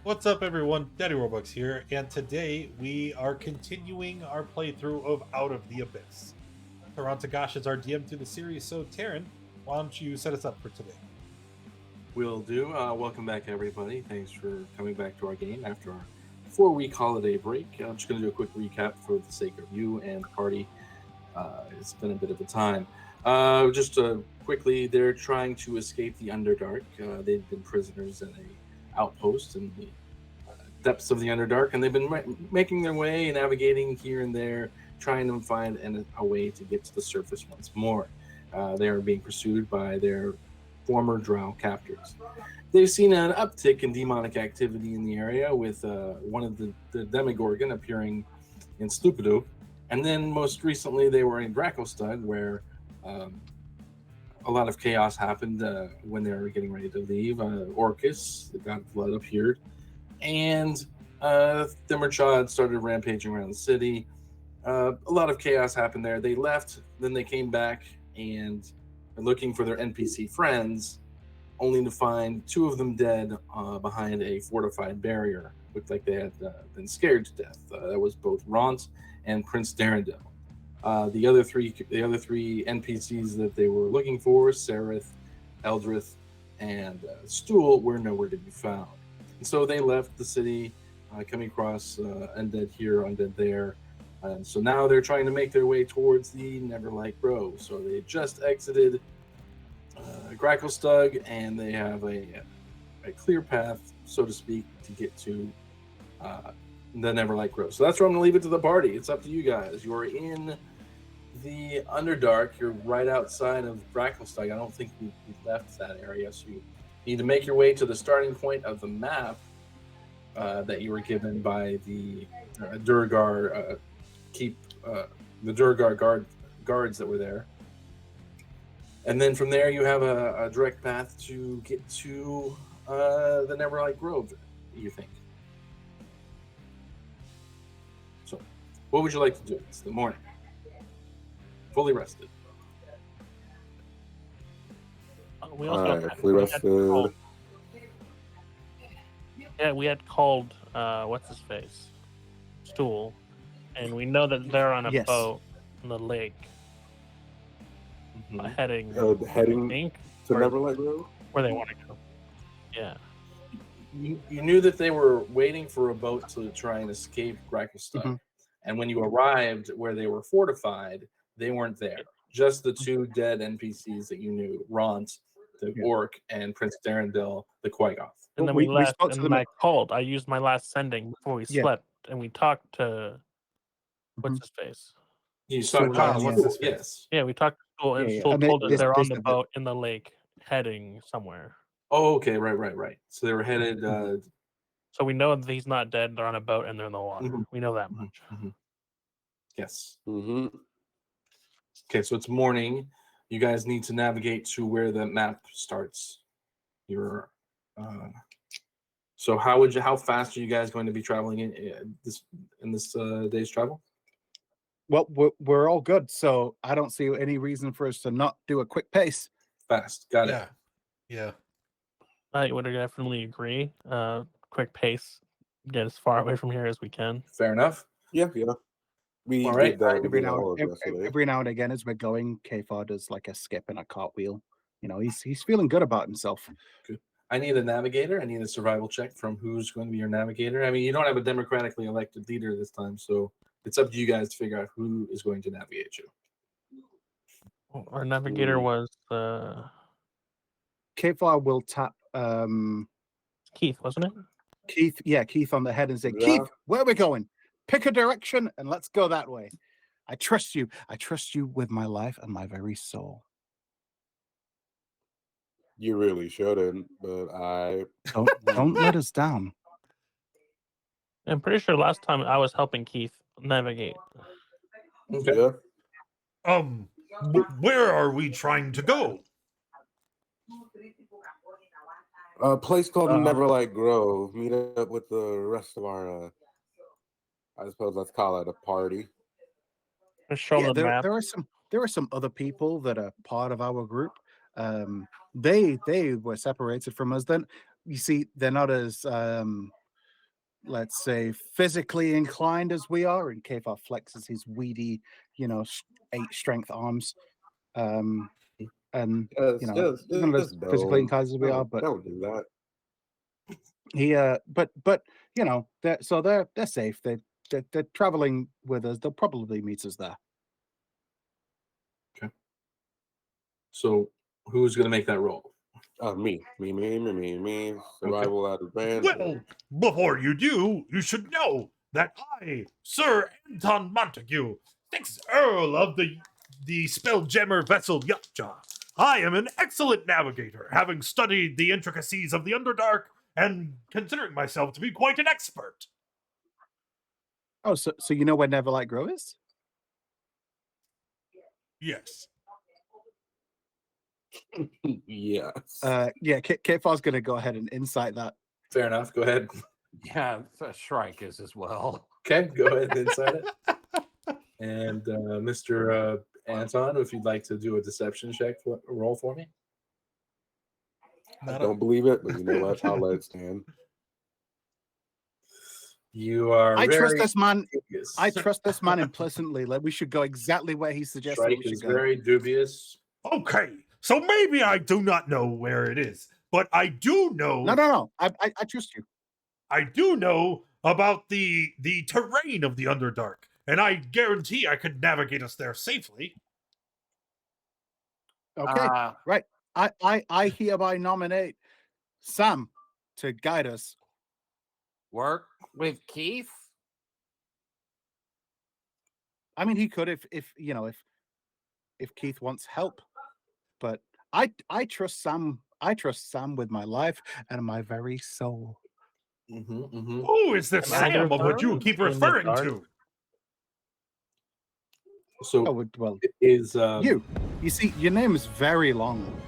What's up, everyone? Daddy Robux here, and today we are continuing our playthrough of Out of the Abyss. Taran Tagash is our DM through the series, so Taryn, why don't you set us up for today? Will do. Welcome back, everybody. Thanks for coming back to our game after our 4-week holiday break. I'm just going to do a quick recap for the sake of you and the party. It's been a bit of a time. Quickly, they're trying to escape the Underdark. They've been prisoners in an outpost in the depths of the Underdark, and they've been making their way, navigating here and there, trying to find a way to get to the surface once more. They are being pursued by their former drow captors. They've seen an uptick in demonic activity in the area, with one of the Demogorgon appearing in Stupido, and then most recently they were in Drakostug, where a lot of chaos happened when they were getting ready to leave. Orcus, the god of blood, appeared, and Thimmerchad started rampaging around the city. A lot of chaos happened there. They left, then they came back and looking for their NPC friends, only to find two of them dead behind a fortified barrier. Looked like they had been scared to death. That was both Ront and Prince Darendil. The other three NPCs that they were looking for, Sereth, Eldrith, and Stool, were nowhere to be found. And so they left the city, coming across undead here, undead there. And so now they're trying to make their way towards the Neverlight Grove. So they just exited Gracklestug, and they have a clear path, so to speak, to get to the Neverlight Grove. So that's where I'm going to leave it to the party. It's up to you guys. You're in the Underdark. You're right outside of Gracklestug. I don't think we left that area, so you need to make your way to the starting point of the map that you were given by the Durgar the Durgar guards that were there. And then from there, you have a direct path to get to the Neverlight Grove, you think. So, what would you like to do? It's the morning. Fully rested. We also fully rested. we had called what's his face, Stool, and we know that they're on a boat in the lake, heading heading I think, to Neverlight Grove, where they want to go. Yeah. You knew that they were waiting for a boat to try and escape Gracklestug. And when you arrived where they were fortified, they weren't there. Just the two dead NPCs that you knew, Ront, the orc, and Prince Darendil, the Quagoth. And then we left, and then I called. I used my last sending before we slept, and we talked to what's his face. You saw what's his face? Yes. Yeah, we talked to Stool, and Stool told us they're on the boat in the lake, heading somewhere. Oh, okay, right. So they were headed. So we know that he's not dead. They're on a boat and they're in the water. We know that much. Yes. Okay, so it's morning. You guys need to navigate to where the map starts. You're. So how fast are you guys going to be traveling in this day's travel? Well, we're all good, so I don't see any reason for us to not do a quick pace. Fast, got it. Yeah. I would definitely agree. Quick pace, get as far away from here as we can. Fair enough. Yeah. We all right. did that Every now and again, as we're going, Kfar does like a skip and a cartwheel. You know, he's feeling good about himself. Good. I need a navigator. I need a survival check from who's going to be your navigator. I mean, you don't have a democratically elected leader this time, so it's up to you guys to figure out who is going to navigate you. Our navigator was Kfar will tap Keith, wasn't it? Keith on the head and say, Keith, where are we going? Pick a direction and let's go that way. I trust you. I trust you with my life and my very soul. You really shouldn't, but I don't let us down. I'm pretty sure last time I was helping Keith navigate. Okay. Yeah. Where are we trying to go? A place called Neverlight Grove. Meet up with the rest of our, I suppose let's call it a party. Show the map. There are some other people that are part of our group. They were separated from us. Then you see, they're not as let's say, physically inclined as we are, and Kefar flexes his weedy, 8 strength arms. And even as physically inclined as we are, but don't do that. they're safe. They're traveling with us. They'll probably meet us there. Okay. So who's going to make that roll? Me. Survival at advantage. Well, before you do, you should know that I, Sir Anton Montague, 6th Earl of the Spellgemmer vessel Yachtja, I am an excellent navigator, having studied the intricacies of the Underdark and considering myself to be quite an expert. Oh, so you know where Neverlight Grove is? Yes. Yes. Kefar's going to go ahead and insight that. Fair enough. Go ahead. Yeah, Shrike is as well. Okay, go ahead and inside it. And Mr. Anton, if you'd like to do a deception check roll for me. I don't believe it, but you know what? I'll let it stand. You are. I trust this man. Dubious. I trust this man implicitly. Like, we should go exactly where he suggested Shrike we should is go. very dubious. Okay, so maybe I do not know where it is, but I do know. No. I trust you. I do know about the terrain of the Underdark, and I guarantee I could navigate us there safely. Okay, right. I hereby nominate Sam to guide us. Work with Keith. I mean, he could if Keith wants help, but I trust Sam. I trust Sam with my life and my very soul. Who is this Sam of what you keep referring to? So well, is you see, your name is very long,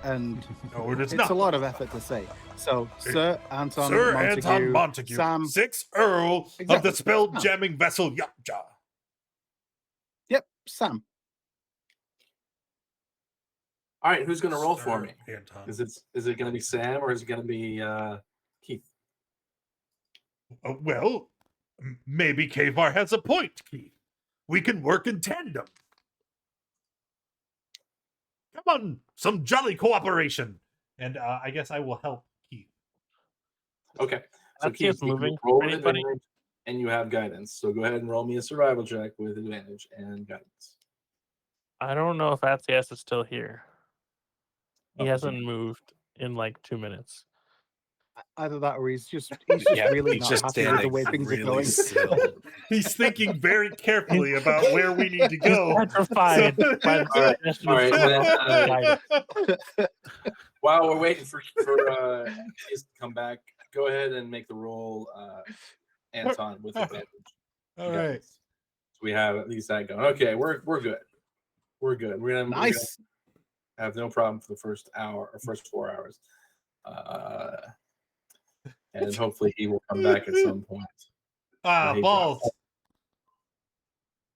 and no, it is it's not. a lot of effort to say. So, Sir Anton Montague, Sam, 6th Earl of the spell-jamming vessel Yachtja. Yep, Sam. All right, who's going to roll Sir for me? Anton. Is it going to be Sam or is it going to be Keith? Well, maybe Kefar has a point, Keith. We can work in tandem. Come on, some jolly cooperation. And I guess I will help Keith. Okay. So Keith Keith, moving. roll Anybody? advantage, and you have guidance. So go ahead and roll me a survival check with advantage and guidance. I don't know if Athias is still here. He Okay. hasn't moved in like 2 minutes. Either that or he's just really not happy with the way things are going. He's thinking very carefully about where we need to go. Petrified by the All right. Then, while we're waiting for Keith to come back, go ahead and make the roll, Anton, with advantage. All right. So we have at least that going. Okay, we're good. We're good. We're gonna have no problem for the first hour or first 4 hours. And hopefully he will come back at some point. Balls.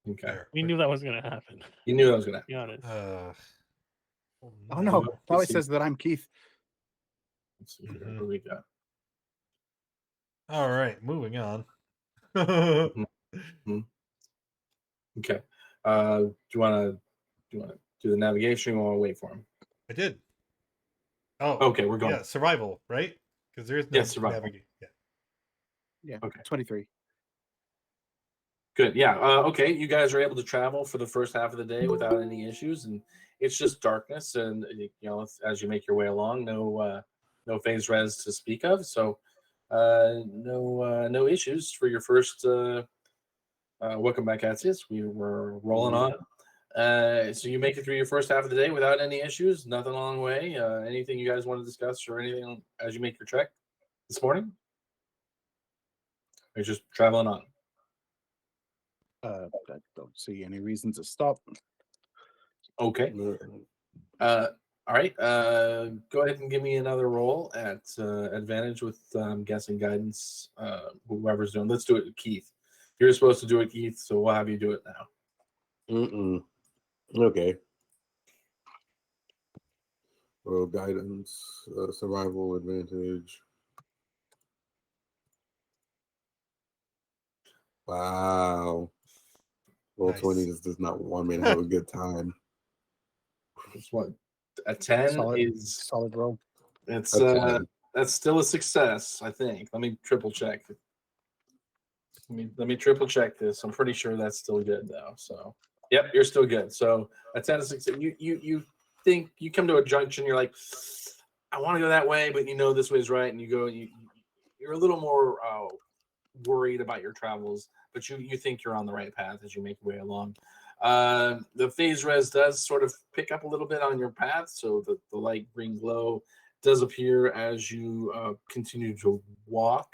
Okay. We knew that was going to happen. You knew that was going to Be honest. Oh no! Now it says that I'm Keith. Let's see here. What do we got? All right, moving on. Okay. Do you want to do the navigation, or you want to wait for him? I did. Oh, okay. We're going. Yeah, survival, right? Because there is no survival. navigation. Yeah. Okay. 23. Good. Yeah. Okay. You guys are able to travel for the first half of the day without any issues, and it's just darkness. And as you make your way along, no phase res to speak of. So, no issues for your first. Welcome back, Atzius. We were rolling on. So you make it through your first half of the day without any issues, nothing along the way. Anything you guys want to discuss or anything as you make your trek this morning? Or just traveling on? I don't see any reason to stop. Okay. All right. Go ahead and give me another roll at advantage with, I'm guessing, guidance. Whoever's doing. Let's do it, Keith. You're supposed to do it, Keith, so we'll have you do it now. Okay. Well, guidance, survival advantage. Wow. Roll Nice. 20 just does not want me to have a good time. It's what a 10 Solid. is. Solid roll. It's A 10. that's still a success, I think. Let me triple check. Let me triple check this. I'm pretty sure that's still good though. So, yep, you're still good. So a 10 is success. You think you come to a junction. You're like, I want to go that way, but you know this way is right, and you go. You're a little more worried about your travels, but you think you're on the right path as you make your way along. The phase res does sort of pick up a little bit on your path, so the light green glow does appear as you continue to walk.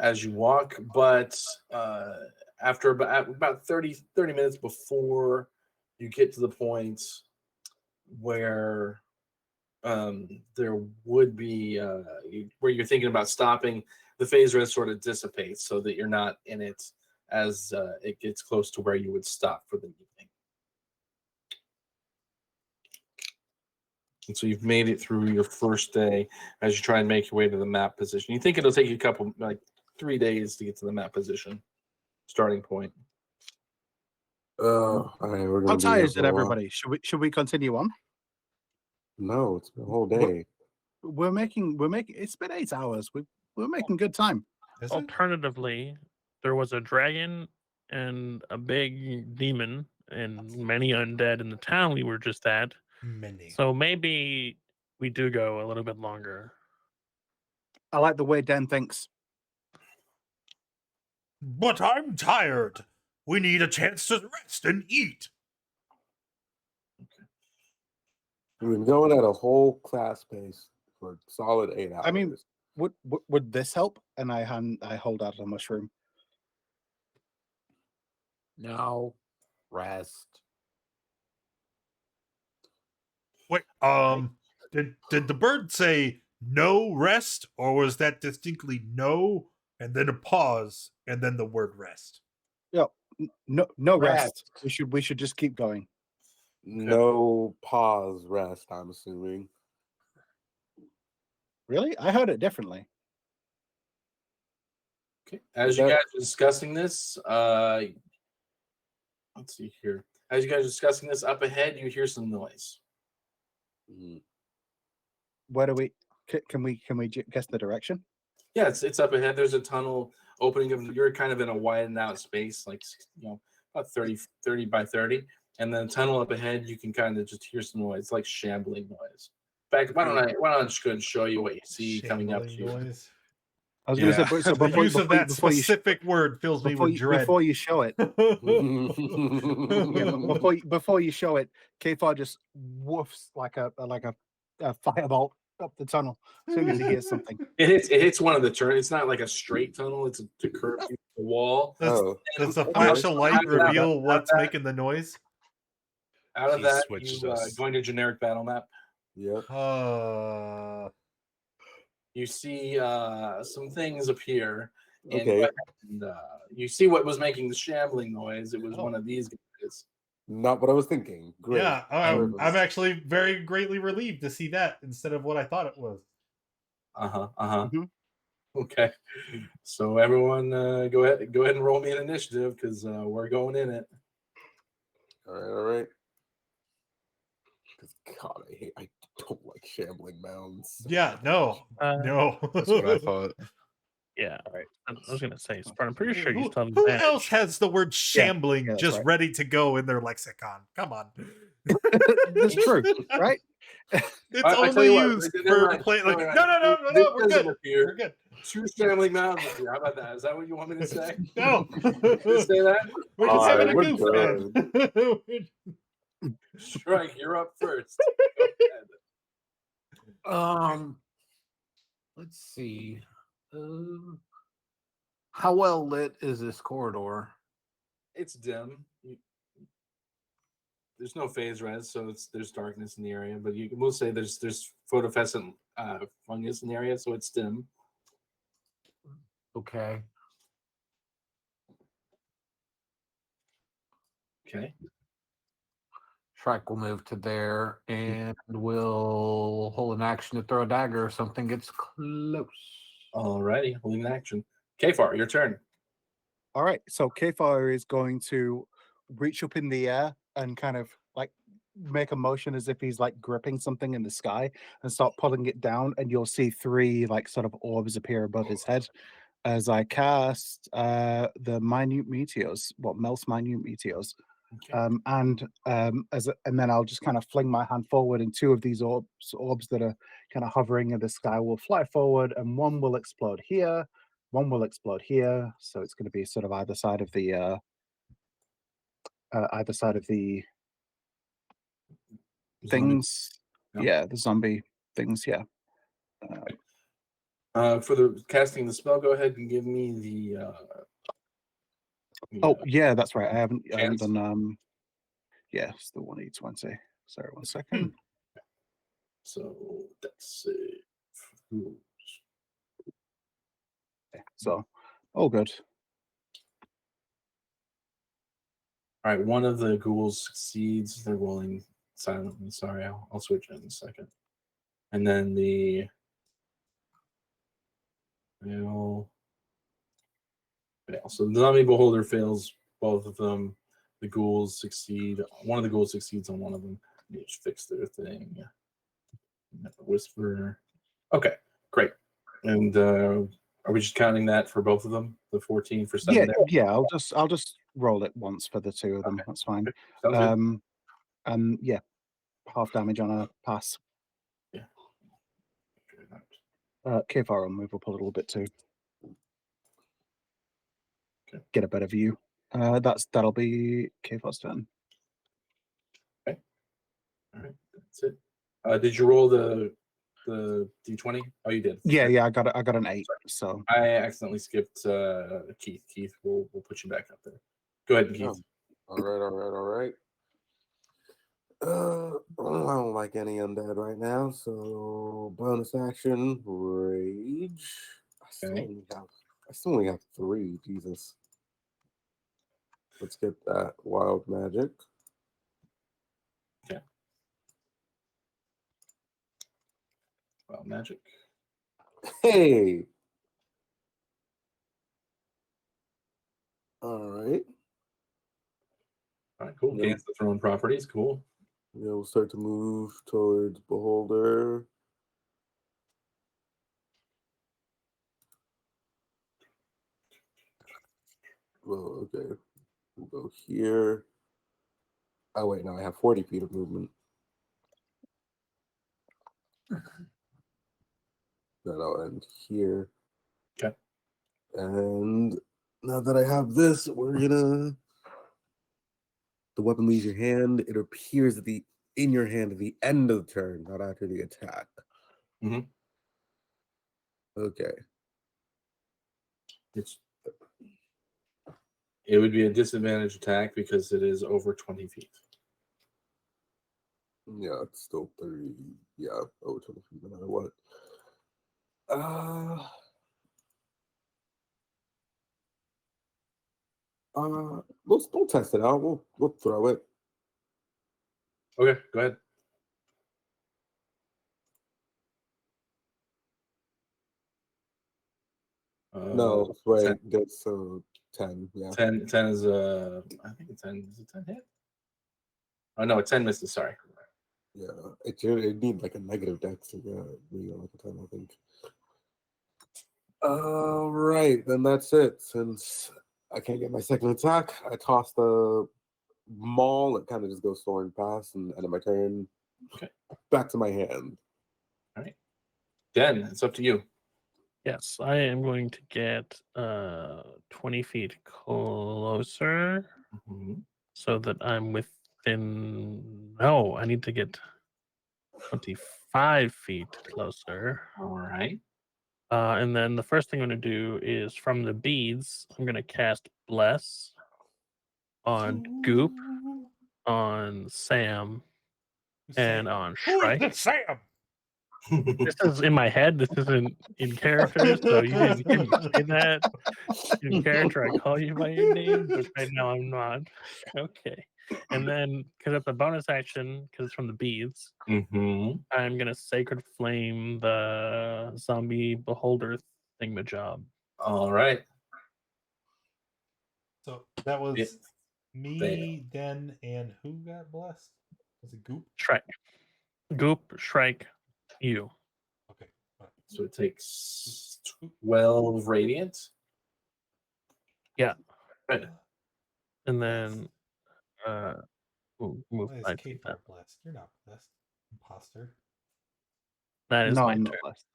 As you walk, but after about 30 minutes before you get to the point where there would be where you're thinking about stopping, the phase res sort of dissipates so that you're not in it as it gets close to where you would stop for the evening. And so you've made it through your first day as you try and make your way to the map position. You think it'll take you a couple, like 3 days to get to the map position starting point. All right, we're gonna How be tired here is for it, a while. everybody? Should we continue on? No, it's been a whole day. We're making. It's been 8 hours. We're making good time. Is it? Alternatively, there was a dragon and a big demon and many undead in the town we were just at. Many. So maybe we do go a little bit longer. I like the way Den thinks. But I'm tired. We need a chance to rest and eat. We've been going at a whole class pace for a solid 8 hours. I mean, would this help? And I hold out a mushroom. No. Rest. Wait, did the bird say no rest, or was that distinctly no and then a pause and then the word rest? No rest. We should just keep going. no pause, rest, I'm assuming. Really? I heard it differently. Okay. As you guys are discussing this, let's see here. As you guys are discussing this, up ahead, you hear some noise. Where do we? Can we guess the direction? Yeah, it's up ahead. There's a tunnel opening up. You're kind of in a widened out space, like about 30 by 30. And then the tunnel up ahead, you can kind of just hear some noise, like shambling noise. In fact, why don't I just go and show you what you see coming up to you? Noise. I was going to say, so The use of that before you specific word fills me with dread. before you show it, before you show it, Kfar just woofs like a firebolt up the tunnel as soon as he hears something. It hits one of the turns. It's not like a straight tunnel. It's a curve through the wall. Does the flash of light reveal what's making the noise? Out of He that, switched you us. going to generic battle map. Yep. You see some things appear. Okay. And you see what was making the shambling noise. It was one of these guys. Not what I was thinking. Great. Yeah, I'm actually very greatly relieved to see that instead of what I thought it was. Mhm. Okay, so everyone, go ahead and roll me an initiative because we're going in it. All right. God, I don't like shambling mounds. Yeah, no. That's what I thought. Yeah, right. I was gonna say, Spartan. I'm pretty sure you still have Who advantage. else has the word shambling that's just right. ready to go in their lexicon? Come on. That's true, right? It's I tell only you what, used never for mind, play. Like, never no, mind. we're This good. doesn't appear. We're good. 2 shambling mounds appear. How about that? Is that what you want me to say? No. Just say that? We're just having a We're goof, man. Strike, you're up first. Go ahead. Let's see. How well lit is this corridor? It's dim. There's no phase res, so there's darkness in the area. But you will say there's photophorescent fungus in the area, so it's dim. Okay. Okay. Shrike will move to there and will hold an action to throw a dagger if something gets close. Alrighty, holding an action. Kfar, your turn. All right, so Kfire is going to reach up in the air and kind of like make a motion as if he's like gripping something in the sky and start pulling it down, and you'll see 3 like sort of orbs appear above his head as I cast the minute meteors, melts minute meteors. Okay. And then I'll just kind of fling my hand forward, and 2 of these orbs that are kind of hovering in the sky will fly forward, and one will explode here, one will explode here. So it's going to be sort of either side of the things. No. Yeah, the zombie things. Yeah. For the casting the spell, go ahead and give me the. Oh yeah, that's right. I haven't chance? done. Yeah, it's the 1e20. Sorry, 1 second. So that's it. So, all good. All right, one of the ghouls succeeds. They're rolling silently. Sorry, I'll switch in a second. And then the fail. So the zombie beholder fails both of them. The ghouls succeed. One of the ghouls succeeds on one of them. They just fix their thing. Whisper. Okay, great. And are we just counting that for both of them? The 14 for 7 Yeah, there? yeah. I'll just roll it once for the 2 of them. Okay. That's fine. Sounds good. And yeah, half damage on a pass. Yeah. Kfar will move up a little bit too. Okay. Get a better view. That'll be Kfar's turn. Okay. All right, that's it. Did you roll the d20? Oh, you did. Yeah, I got an 8. So I accidentally skipped Keith. Keith, we'll put you back up there. Go ahead, Keith. All right. I don't like any undead right now, so bonus action, rage. Okay. I still only have 3. Jesus. Let's get that wild magic. Okay. Well, magic. Hey. All right. All right, cool. Yeah. Gains the throne properties. Cool. Yeah, we'll start to move towards Beholder. Well, okay. We'll go here. Oh, wait, no, I have 40 feet of movement. Then I'll end here. Okay. And now that I have this, we're gonna. The weapon leaves your hand. It appears in your hand at the end of the turn, not after the attack. Mm-hmm. Okay. It would be a disadvantage attack because it is over 20 feet. Yeah, it's still 30. Yeah, over 20 feet, no matter what. We'll test it out. We'll throw it. Okay, go ahead. No, right. That's 10. Yeah. 10 is I think it's 10. Is it 10 hit? Oh no, 10 misses. Sorry. Yeah, it need like a negative dex to be like a 10, I think. All right, then that's it. Since I can't get my second attack, I toss the maul. It kind of just goes soaring past, and end of my turn. Okay. Back to my hand. All right. Den, it's up to you. Yes, I am going to get 20 feet closer so that I'm within. No, I need to get 25 feet closer. All right. And then the first thing I'm going to do is from the beads, I'm going to cast Bless on Goop, on Sam, and on Shrike. Sam. This is in my head. This isn't in character. So you didn't hear me say that. In character, I call you by your name, but right now I'm not. Okay. And then, because it's a bonus action, because it's from the beads, Mm-hmm. I'm gonna Sacred Flame the zombie beholder thingamajob. All right. So that was It me, Den, and who got blessed? Was it Goop? Shrike. Goop, Shrike, you. Okay. All right. So it takes 12 radiant. Yeah. Right. And then move Why is 5 feet K4 then. blessed? You're not blessed. Imposter. That is No, my I'm not turn. blessed.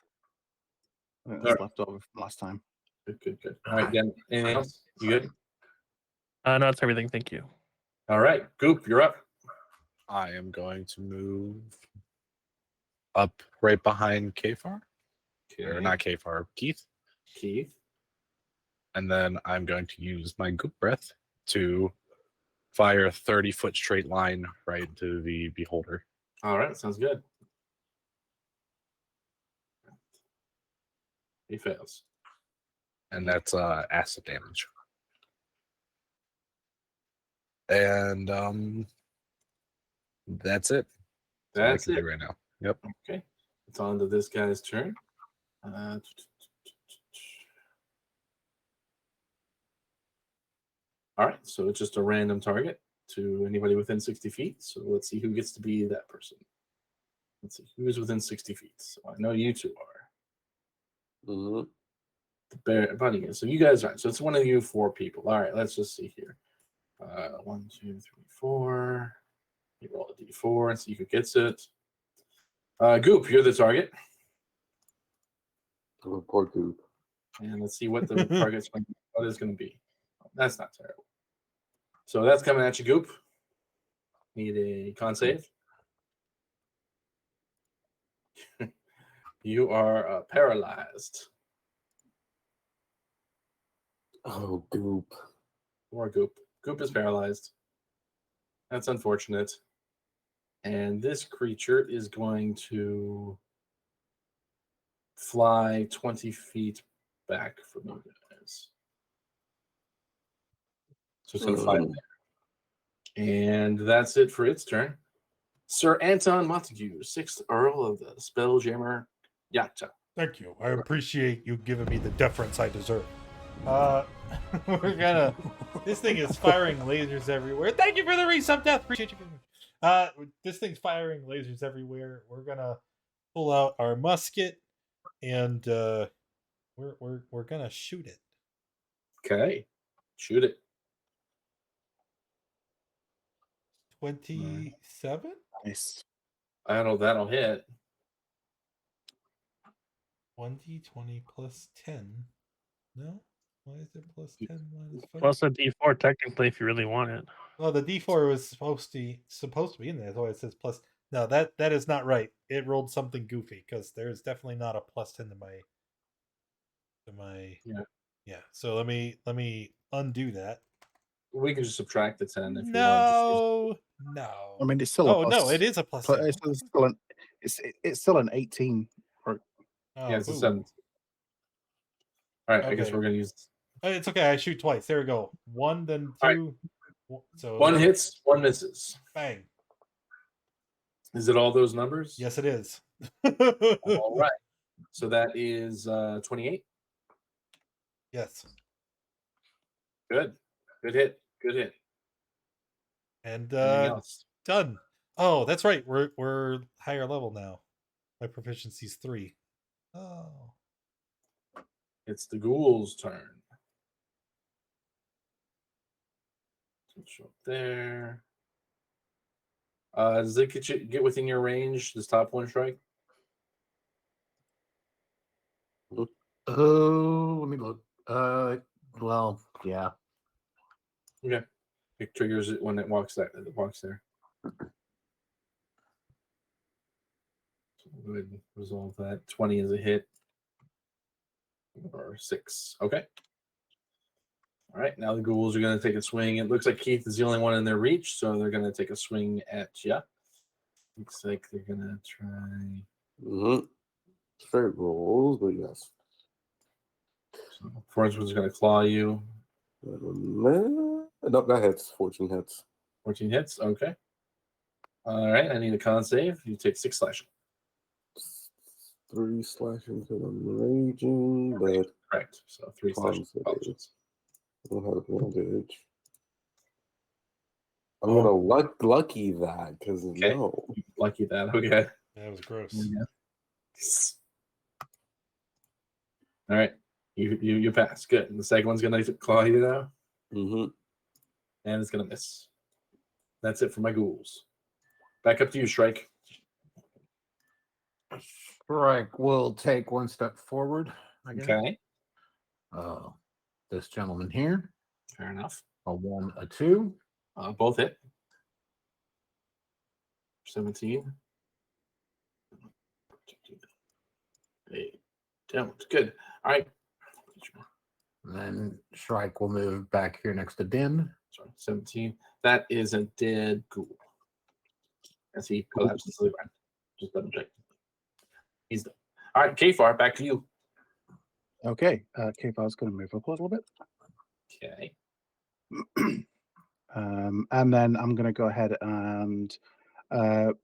I think Alright. that's left over from last time. Good. All right, then. Anything else? You good? No, that's everything. Thank you. All right. Goop, you're up. I am going to move up right behind Kfar. Or not Kfar, Keith. Keith. And then I'm going to use my goop breath to fire a 30-foot straight line right into the beholder. All right. Sounds good. He fails. And that's acid damage. And that's it. That's all I That's can it. do right now. Yep. Okay. It's on to this guy's turn. All right. So it's just a random target to anybody within 60 feet. So let's see who gets to be that person. Let's see who's within 60 feet. So I know you two are. Mhm. The bear bunny is. So you guys are. So it's one of you 4 people. All right. Let's just see here. 1, 2, 3, 4. You roll a d4 and see who gets it. Goop, you're the target. Oh, poor Goop. And let's see what the target's going to be. What is going to be. That's not terrible. So that's coming at you, Goop. Need a con save. You are paralyzed. Oh, Goop. Or Goop. Goop is paralyzed. That's unfortunate. And this creature is going to fly 20 feet back from you guys. So it's going to fly there. And that's it for its turn. Sir Anton Montague, 6th Earl of the Spelljammer Yatta. Thank you. I appreciate you giving me the deference I deserve. We're gonna. This thing is firing lasers everywhere. Thank you for the resub, Death. Appreciate you very much. This thing's firing lasers everywhere. We're gonna pull out our musket and we're gonna shoot it. Okay, shoot it. 27. Nice. I don't know if that'll hit. 1d20 plus 10. No? Why is it plus 10 minus 5? Plus a D4 technically, if you really want it. Well, the D4 was supposed to be in there. That's why it says plus. No, that is not right. It rolled something goofy because there's definitely not a plus 10 to my. Yeah. So let me undo that. We can just subtract the 10 if you want. No. I mean, it's still. Oh no, it is a plus 10. It's still an 18. Oh, Yeah, it's a boo. 7. All right, I guess Okay. we're going to use. It's okay. I shoot twice. There we go. 1, then 2. So 1 hits, 1 misses. Bang. Is it all those numbers? Yes, it is. All right. So that is 28. Yes. Good. Good hit. Good hit. And Anything else? done. Oh, that's right. We're higher level now. My proficiency's 3. Oh. It's the ghoul's turn. Switch up there. Does it get within your range? This top one strike? Oh, let me look. Well, yeah. Okay. It triggers it when it walks there. So we'll go ahead and resolve that. 20 is a hit. Or 6. Okay. All right. Now the ghouls are going to take a swing. It looks like Keith is the only one in their reach, so they're going to take a swing at you. Looks like they're going to try. Mm-hmm. Straight rolls, but yes. So, for instance, going to claw you. No, that hits. 14 hits. 14 hits. Okay. All right. I need a con save. You take 6 slashing. 3 slashing because I'm raging, but Correct. So 3 slashing. con Apologies. I don't have advantage. I'm Oh. gonna lucky that because Okay. no. Lucky that. Okay. That was gross. Yeah. All right. You pass. Good. And the second one's gonna claw you now, Mm-hmm. and it's gonna miss. That's it for my ghouls. Back up to you, Shrike. Strike will take 1 step forward. I guess. Okay. This gentleman here. Fair enough. A 1, a 2. Both hit. 17. 8. Don't. Good. All right. And then Shrike will move back here next to Din. Sorry, 17. That is a dead ghoul. As he collapses to the ground. Just double check. He's done. All right, Kfar, back to you. Okay, K-Far's going to move up a little bit. Okay. And then I'm going to go ahead and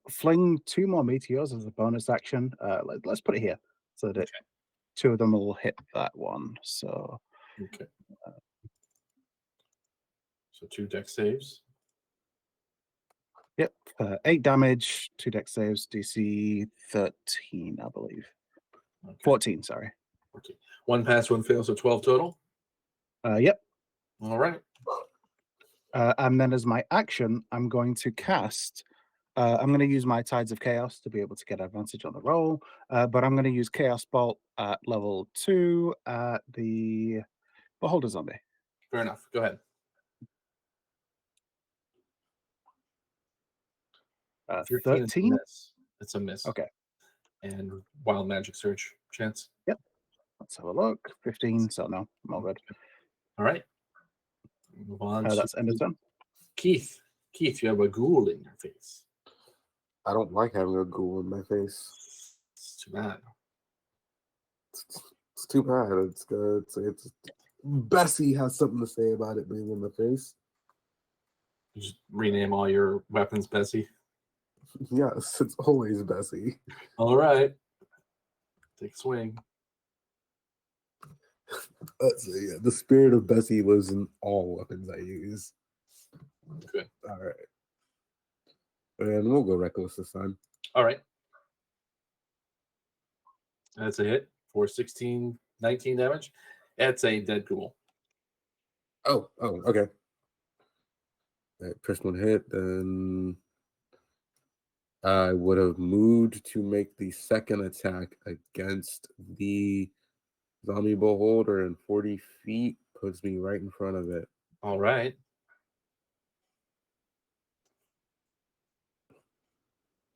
fling 2 more meteors as a bonus action. Let's put it here so that 2 of them will hit that one. So, Okay. So 2 deck saves. Yep, 8 damage, 2 deck saves, DC 13, I believe. Okay. 14, sorry. 14. 1 pass, 1 fail, so 12 total. Yep. All right. And then as my action, I'm going to cast. I'm going to use my Tides of Chaos to be able to get advantage on the roll. But I'm going to use Chaos Bolt at level 2 at the Beholder Zombie. Fair enough. Go ahead. 13 is a 13? miss. It's a miss. Okay. And Wild Magic Surge chance. Yep. Let's have a look. 15, so no, I'm all good. All right. Move on to That's end of turn. Keith. Keith, you have a ghoul in your face. I don't like having a ghoul in my face. It's too bad. It's too bad. It's good. It's Bessie has something to say about it being in my face. You just rename all your weapons, Bessie. Yes, it's always Bessie. All right. Take a swing. Yeah, the spirit of Bessie lives in all weapons I use. Good. All right. And we'll go reckless this time. All right. That's a hit for 16, 19 damage. That's a dead ghoul. Oh, okay. That first one hit, then I would have moved to make the second attack against the zombie beholder, and 40 feet puts me right in front of it. All right.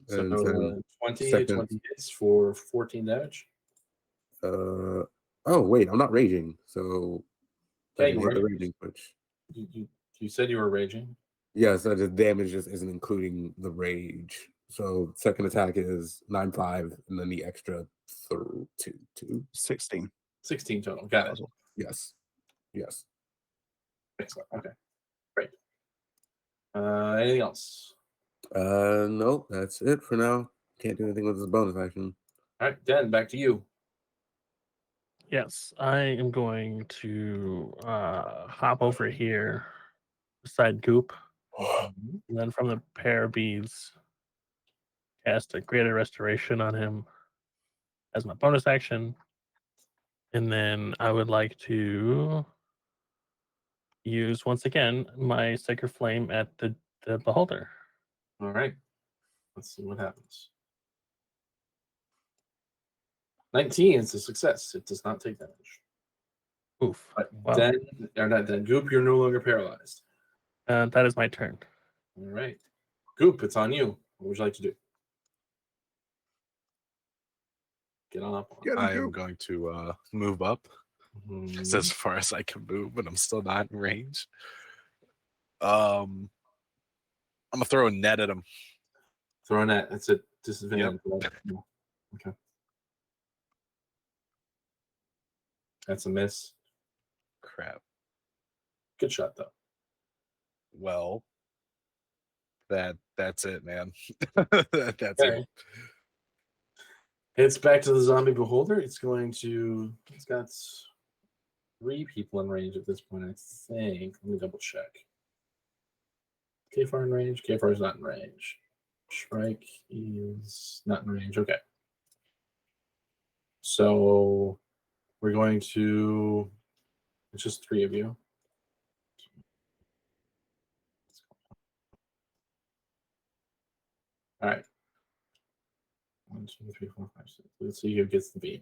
So And that was then 20. second- 20 hits for 14 damage. Oh wait, I'm not raging, so Yeah, I you can hit the were. raging switch. You said you were raging. Yes, that the damage just isn't including the rage. So second attack is 9-5, and then the extra 2. 16. 16 total. Got it. Yes. Excellent. Okay. Great. Anything else? No, that's it for now. Can't do anything with this bonus action. All right, Dan, back to you. Yes, I am going to hop over here beside Goop, and then from the pair of beads, cast a greater restoration on him as my bonus action. And then I would like to use once again my Sacred Flame at the beholder. All right. Let's see what happens. 19 is a success. It does not take damage. Oof. But Wow. then Goop, you're no longer paralyzed. That is my turn. All right. Goop, it's on you. What would you like to do? Get on up. I am going to move up. Mhm. It's as far as I can move, but I'm still not in range. I'm gonna throw a net at him. Throw a net. It's a disadvantage. Yep. Okay. That's a miss. Crap. Good shot, though. Well, that's it, man. That's Okay. it. It's back to the zombie beholder. It's got 3 people in range at this point, I think. Let me double check. Kfar in range. Kfar is not in range. Shrike is not in range. Okay. So we're going to. It's just 3 of you. All right. 1, 2, 3, 4, 5, 6. Let's see who gets the beam.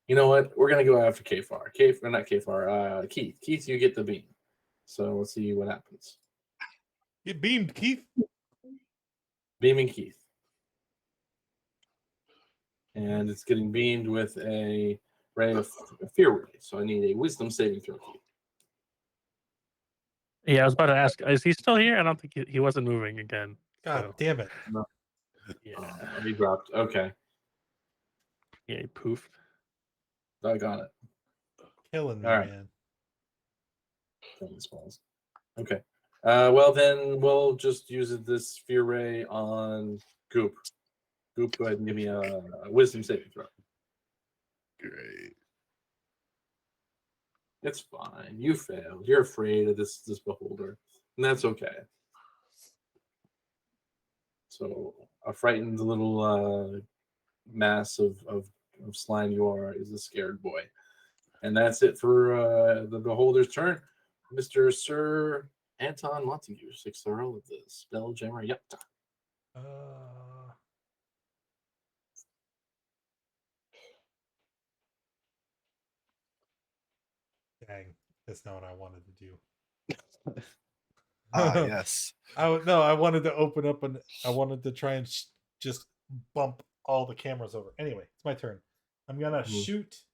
You know what? We're gonna go after Kfar. Not Kfar. Keith. Keith, you get the beam. So let's see what happens. Get beamed, Keith. Beaming Keith. And it's getting beamed with a ray of fear ray. So I need a wisdom saving throw, Keith. Yeah, I was about to ask, is he still here? I don't think he wasn't moving again. God So, damn it. yeah. He dropped. Okay. Yeah, he poofed. I got it. Killing me, All right. man. Okay. Well, then we'll just use this fear ray on Goop. Goop, go ahead and give me a wisdom saving throw. Great. It's fine. You failed. You're afraid of this beholder, and that's okay. So a frightened little mass of slime you are is a scared boy. And that's it for the beholder's turn. Mr. Sir Anton Montague, 6th Earl of the Spelljammer Yupta. Dang, that's not what I wanted to do. Yes. I wanted to open up and I wanted to try and just bump all the cameras over. Anyway, it's my turn. I'm gonna shoot.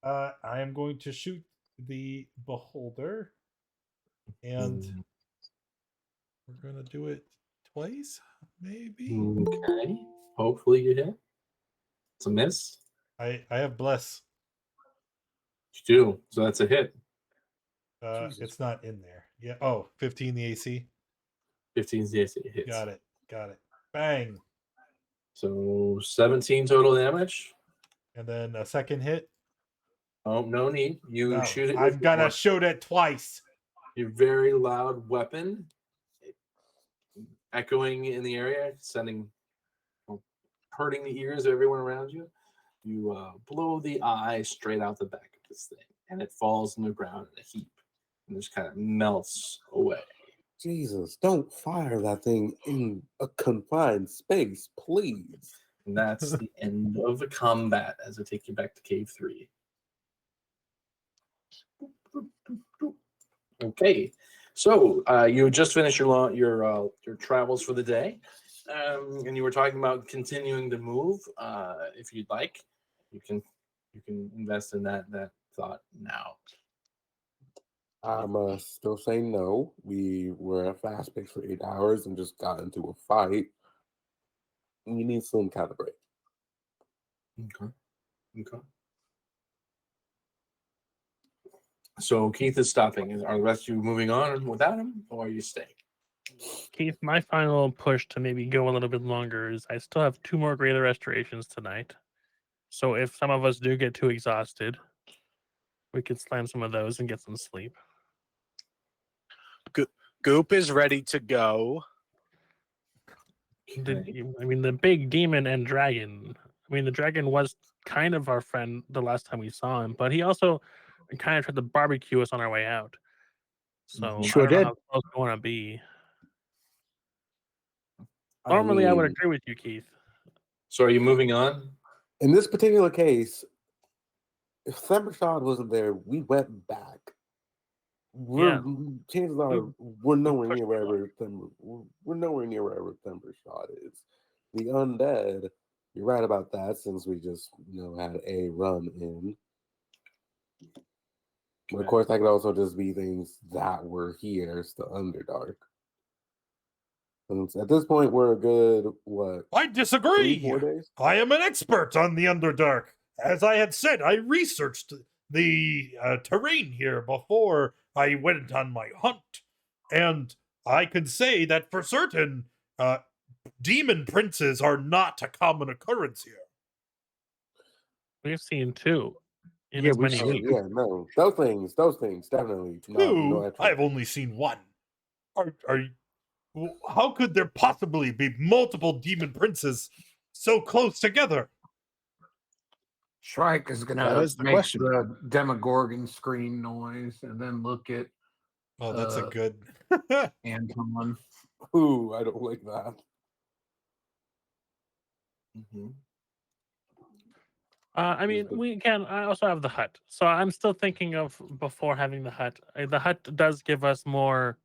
I am going to shoot the beholder, and we're gonna do it twice, maybe. Okay. Hopefully you hit. It's a miss. I have bless. You do. So that's a hit. It's not in there. Yeah. Oh, 15 the AC. 15 is the AC. It hits. Got it. Bang. So 17 total damage. And then a second hit. Oh, no need. You shoot it. I'm gonna shoot it twice. Your very loud weapon echoing in the area, hurting the ears of everyone around you. You blow the eye straight out the back of this thing, and it falls on the ground in a heap, and just kind of melts away. Jesus, don't fire that thing in a confined space, please. And that's the end of the combat as I take you back to Cave 3. Okay, so you just finished your travels for the day, and you were talking about continuing to move. If you'd like, you can invest in that thought now. I'm still saying no. We were at fast pace for 8 hours and just got into a fight. We need some kind of break. Okay. So Keith is stopping. Are the rest of you moving on without him, or are you staying? Keith, my final push to maybe go a little bit longer is I still have 2 more greater restorations tonight. So if some of us do get too exhausted, we could slam some of those and get some sleep. Goop is ready to go. The big demon and dragon. The dragon was kind of our friend the last time we saw him, but he also kind of tried to barbecue us on our way out. So Sure I don't know did. how close we want to be. Normally, I would agree with you, Keith. So are you moving on? In this particular case, if Thembershad wasn't there, we went back. Chances are we're nowhere near wherever Thembershad is. The undead, you're right about that, since we just had a run in. But of course, that could also just be things that were here. It's the Underdark. And at this point, we're a good, I disagree. 3-4 days? I am an expert on the Underdark. As I had said, I researched the terrain here before I went on my hunt. And I can say that for certain, demon princes are not a common occurrence here. We've seen 2 in Yeah, as we've many seen- weeks. Yeah, no, those things, definitely. No, Two, actual- I've only seen one. Are you, how could there possibly be multiple demon princes so close together? Shrike is That gonna is the make question. the Demogorgon scream noise and then look at Oh, that's a good. Anton. Ooh, I don't like that. Mm-hmm. I mean, we can. I also have the hut, so I'm still thinking of before having the hut. The hut does give us more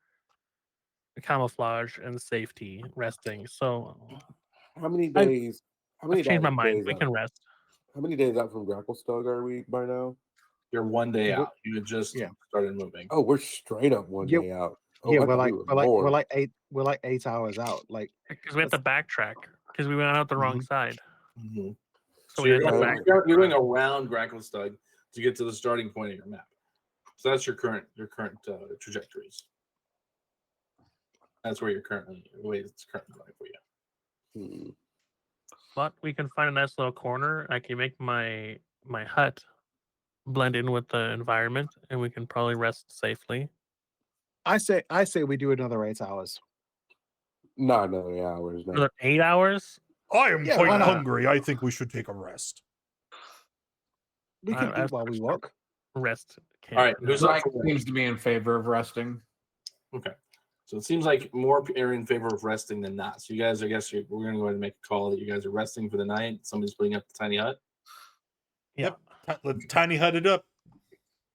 camouflage and safety resting. So How many I've- days? How many I've changed my days mind. We out- can rest. How many days out from Grapplestug are we by now? You're 1 day We're- out. You had just yeah. started moving. Oh, we're straight up one Yeah, day out. Oh, yeah, I we're thought like we were we're like more. we're like 8 hours out. Like Because we have to backtrack because we went out the wrong side. Mm-hmm. So So we you're had to going, back. you're going around Gracklestug to get to the starting point of your map. So that's your current trajectories. That's where you're currently the way it's currently going for you. Hmm. But we can find a nice little corner. I can make my hut blend in with the environment, and we can probably rest safely. I say we do another 8 hours. No, hours. No. Another 8 hours. I am Yeah, why quite not? hungry. I think we should take a rest. We can I eat while we walk. Rest. All right, who's up Shrike for seems to be in favor of resting. Okay. So it seems like more are in favor of resting than not. So you guys, I guess we're going to go ahead and make a call that you guys are resting for the night. Somebody's putting up the tiny hut. Yeah. Let's tiny hut it up.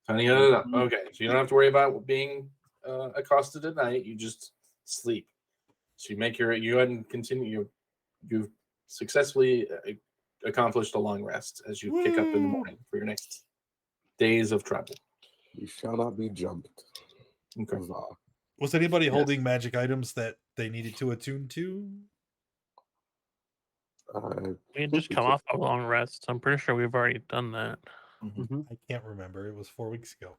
Tiny hut it up. Okay. So you don't have to worry about being accosted at night. You just sleep. So you make you go ahead and continue. You've successfully accomplished a long rest as you kick up in the morning for your next days of travel. You shall not be jumped. Okay. Huzzah. Was anybody Yes. holding magic items that they needed to attune to? We had just come off a long rest. So I'm pretty sure we've already done that. I can't remember. It was 4 weeks ago.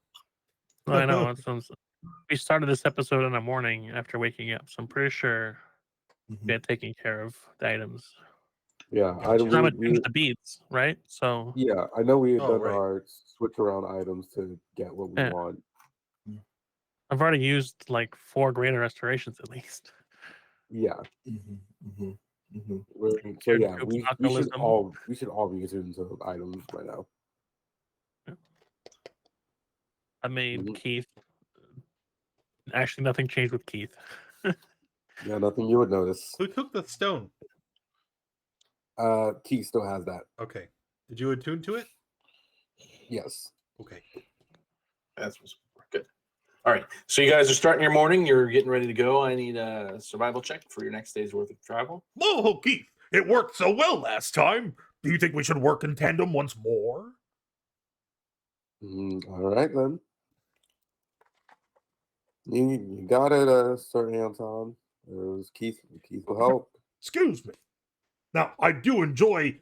I know. We started this episode in the morning after waking up, so I'm pretty sure we had taken care of the items. Yeah, Gotcha. I'm gonna change the beads, right? So yeah, I know we had Oh, done right. our switch around items to get what we Yeah. want. I've already used like 4 greater restorations at least. Yeah. So Cured yeah, Coop's we should alcoholism. all be attuned to items by now. I made Mhm. Keith. Actually, nothing changed with Keith. Yeah, nothing you would notice. Who took the stone? Keith still has that. Okay. Did you attune to it? Yes. Okay. That's what's good. All right. So you guys are starting your morning. You're getting ready to go. I need a survival check for your next day's worth of travel. Oh, Keith, it worked so well last time. Do you think we should work in tandem once more? All right then. You got it, Sir Anton. Keith will help. Excuse me. Now, I do enjoy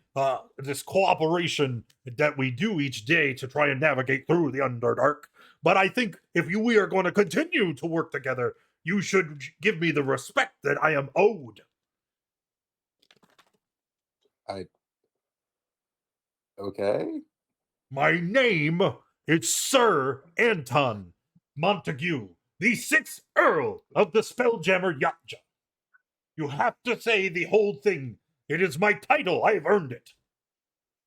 this cooperation that we do each day to try and navigate through the Underdark, but I think if we are going to continue to work together, you should give me the respect that I am owed. Okay. My name is Sir Anton Montague, the 6th Earl of the Spelljammer Yachtja. You have to say the whole thing. It is my title. I've earned it.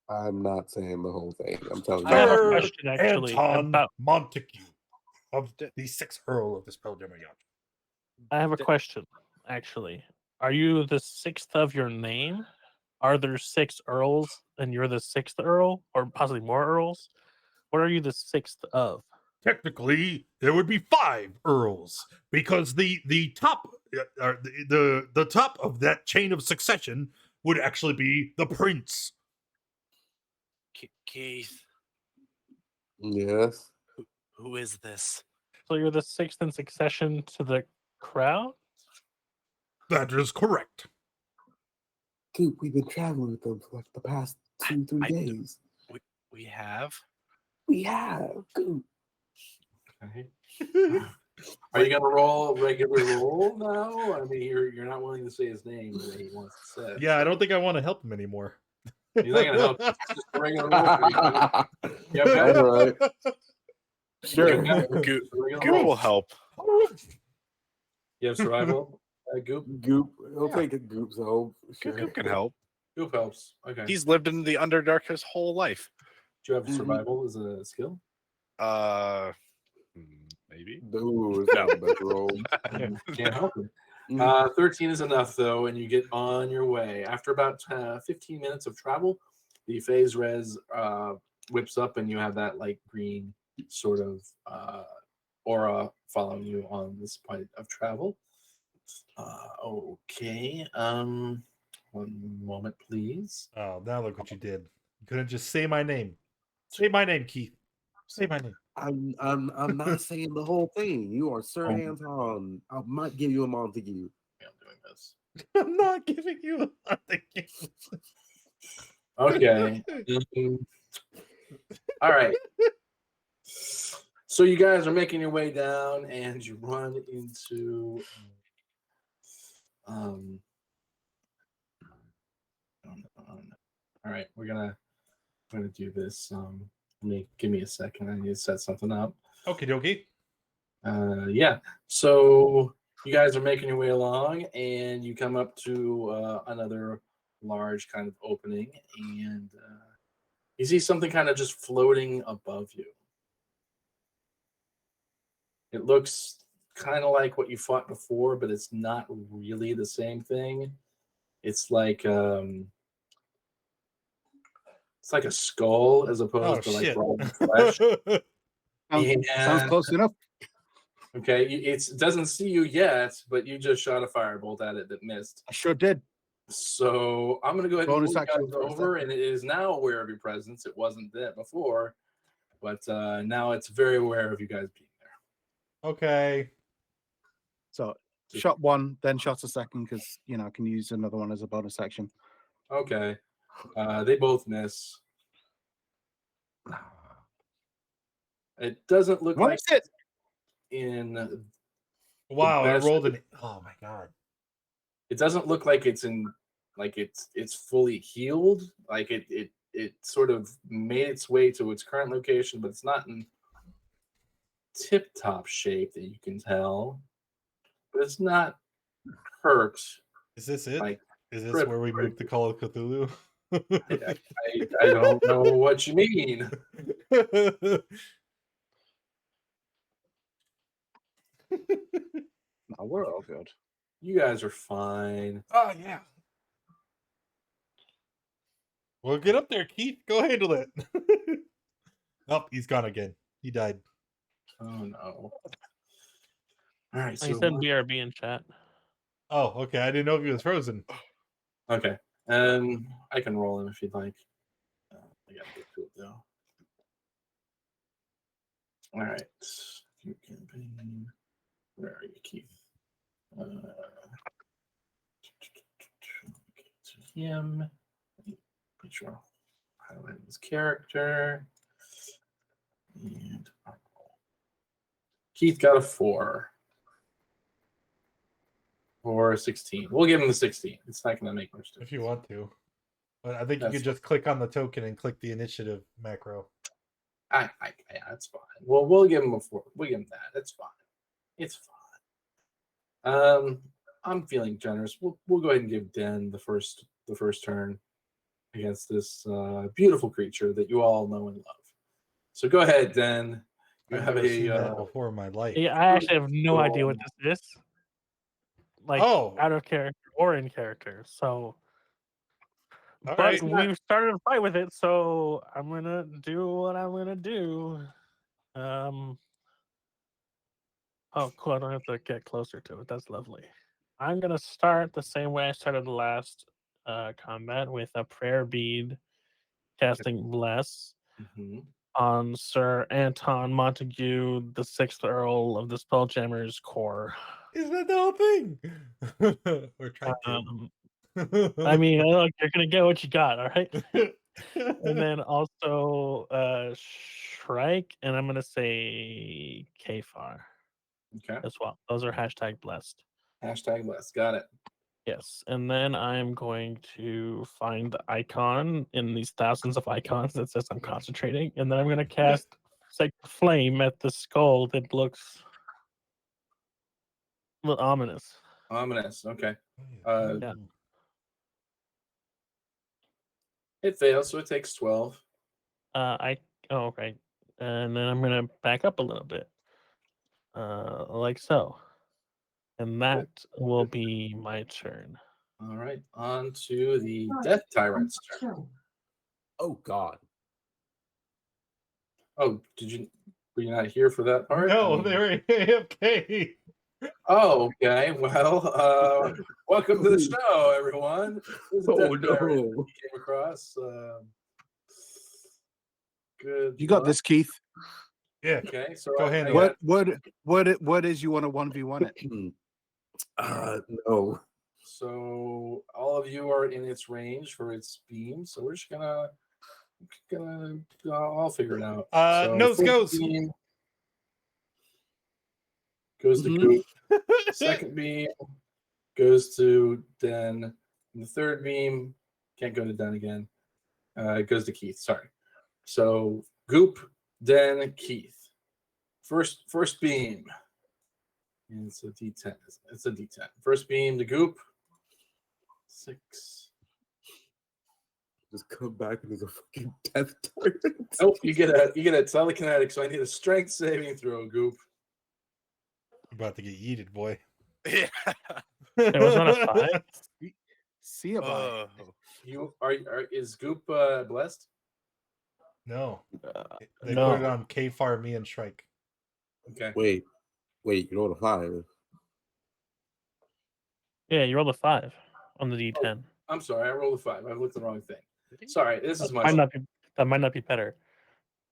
I'm not saying the whole thing. I'm telling I have a Sir question actually Anton about. Montague of the 6th Earl of the Spelljammer Yachtja. I have a question actually. Are you the 6th of your name? Are there 6 earls and you're the 6th earl, or possibly more earls? What are you the 6th of? Technically, there would be 5 earls because the top the top of that chain of succession would actually be the prince. Keith, Yes. who is this? So you're the 6th in succession to the crown? That is correct. Dude, we've been traveling with them for like the past 2-3 I- days. We have. We have. Dude. Okay. Are you gonna roll regular roll now? I mean, you're not willing to say his name the way he wants to say it. Yeah, I so don't think I want to help him anymore. he's not gonna help. It's just a regular roll. For you. You have All better? right. Sure. Goop, Regular Goop roll. will help. You have survival. Goop. Goop. He'll Yeah. take a Goop, so sure. Goop can help. Goop helps. Okay. He's lived in the Underdark his whole life. Do you have Mhm. survival as a skill? Maybe. Ooh, it's not the best roll. Can't help it. Mhm. 13 is enough, though, and you get on your way. After about 15 minutes of travel, the phase res whips up, and you have that light green sort of aura following you on this point of travel. Okay. 1 moment, please. Oh, now look what you did. You couldn't just say my name. Say my name, Keith. Say my name. I'm not saying the whole thing. You are Sir Oh. Anton. I might give you a Montague. I'm doing this. I'm not giving you a thank you. Okay. All right. So you guys are making your way down, and you run into oh, no. All right, we're gonna do this. Give me a second. I need to set something up. Okie dokie. Yeah. So you guys are making your way along, and you come up to another large kind of opening, and you see something kind of just floating above you. It looks kind of like what you fought before, but it's not really the same thing. It's like a skull as opposed to like shit. raw flesh. Sounds close enough. Okay, it doesn't see you yet, but you just shot a firebolt at it that missed. I sure did. So I'm gonna go ahead and Bonus move you action guys for a over, second. and it is now aware of your presence. It wasn't that before, but now it's very aware of you guys being there. Okay. So shot one, then shot a second because I can use another one as a bonus action. Okay, they both miss. It doesn't look What like is it? in. Wow, I best- rolled an. Oh my god. It doesn't look like it's in, like it's fully healed. Like it sort of made its way to its current location, but it's not in tip-top shape that you can tell. But it's not hurt. Is this it? Like, Is this rip- where we move to Call of Cthulhu? I don't know what you mean. No, we're all good. You guys are fine. Oh yeah. Well, get up there, Keith. Go handle it. Oh, he's gone again. He died. Oh no. All right. He So said BRB in chat. Oh, okay. I didn't know if he was frozen. okay. I can roll him if you'd like. I gotta get to it though. All right. New campaign. Where are you, Keith? Get to him. Make sure I'll highlight his character. And I'll roll. Keith got a 4. Or a 16. We'll give him the 16. It's not going to make much difference. If you want to. But I think you That's could just click on the token and click the initiative macro. Yeah, that's fine. Well, we'll give him a 4. We'll give him that. That's fine. It's fine. I'm feeling generous. We'll go ahead and give Den the first turn against this beautiful creature that you all know and love. So go ahead, Den. You I've have never a seen that before in my life. Yeah, I actually have no idea what this is. Like Oh, out of character or in character. So all but right. we've started a fight with it, so I'm gonna do what I'm gonna do. Oh cool, I don't have to get closer to it. That's lovely. I'm gonna start the same way I started the last combat with a prayer bead casting bless Mhm. on Sir Anton Montague, the 6th Earl of the Spelljammer's core. Isn't that the whole thing? We're trying to. I mean, look, you're gonna get what you got, all right? And then also Shrike, and I'm gonna say Kfar. Okay. as well. Those are hashtag blessed. Hashtag blessed. Got it. Yes, and then I'm going to find the icon in these thousands of icons that says I'm concentrating, and then I'm going to cast Sacred Flame at the skull that looks a little ominous. Ominous. Okay. Yeah. It fails, so it takes 12. Okay, and then I'm going to back up a little bit, like so, and that will be my turn. All right. On to the Death Tyrant's turn. Oh God. Oh, were you not here for that part? No, I mean- they were AFK. Oh, okay. Well, welcome to the show, everyone. This is Oh Death Tyrant no. we came across. Good. You got luck. this, Keith. Yeah. Okay, so Go I handle got- What is you want to 1v1 it? No. So all of you are in its range for its beam. So we're just gonna I'll figure it out. So Nose first goes. beam goes to Mhm. Goop. Second beam goes to Den. And the third beam can't go to Den again. It goes to Keith. Sorry. So Goop, Den, Keith. First beam. And it's a D10. It's a D10. First beam to Goop. 6. Just come back and there's a fucking death tyrant. Oh, you get a telekinetic, so I need a strength saving throw, Goop. You're about to get yeeted, boy. Yeah. It was on a 5. See about it. You is Goop blessed? No. They no. put it on K-Far, me, and Shrike. Okay. Wait, you rolled a 5. Yeah, you rolled a 5 on the D10. I'm sorry, I rolled a 5. I looked at the wrong thing. Sorry, this is That my might not be better.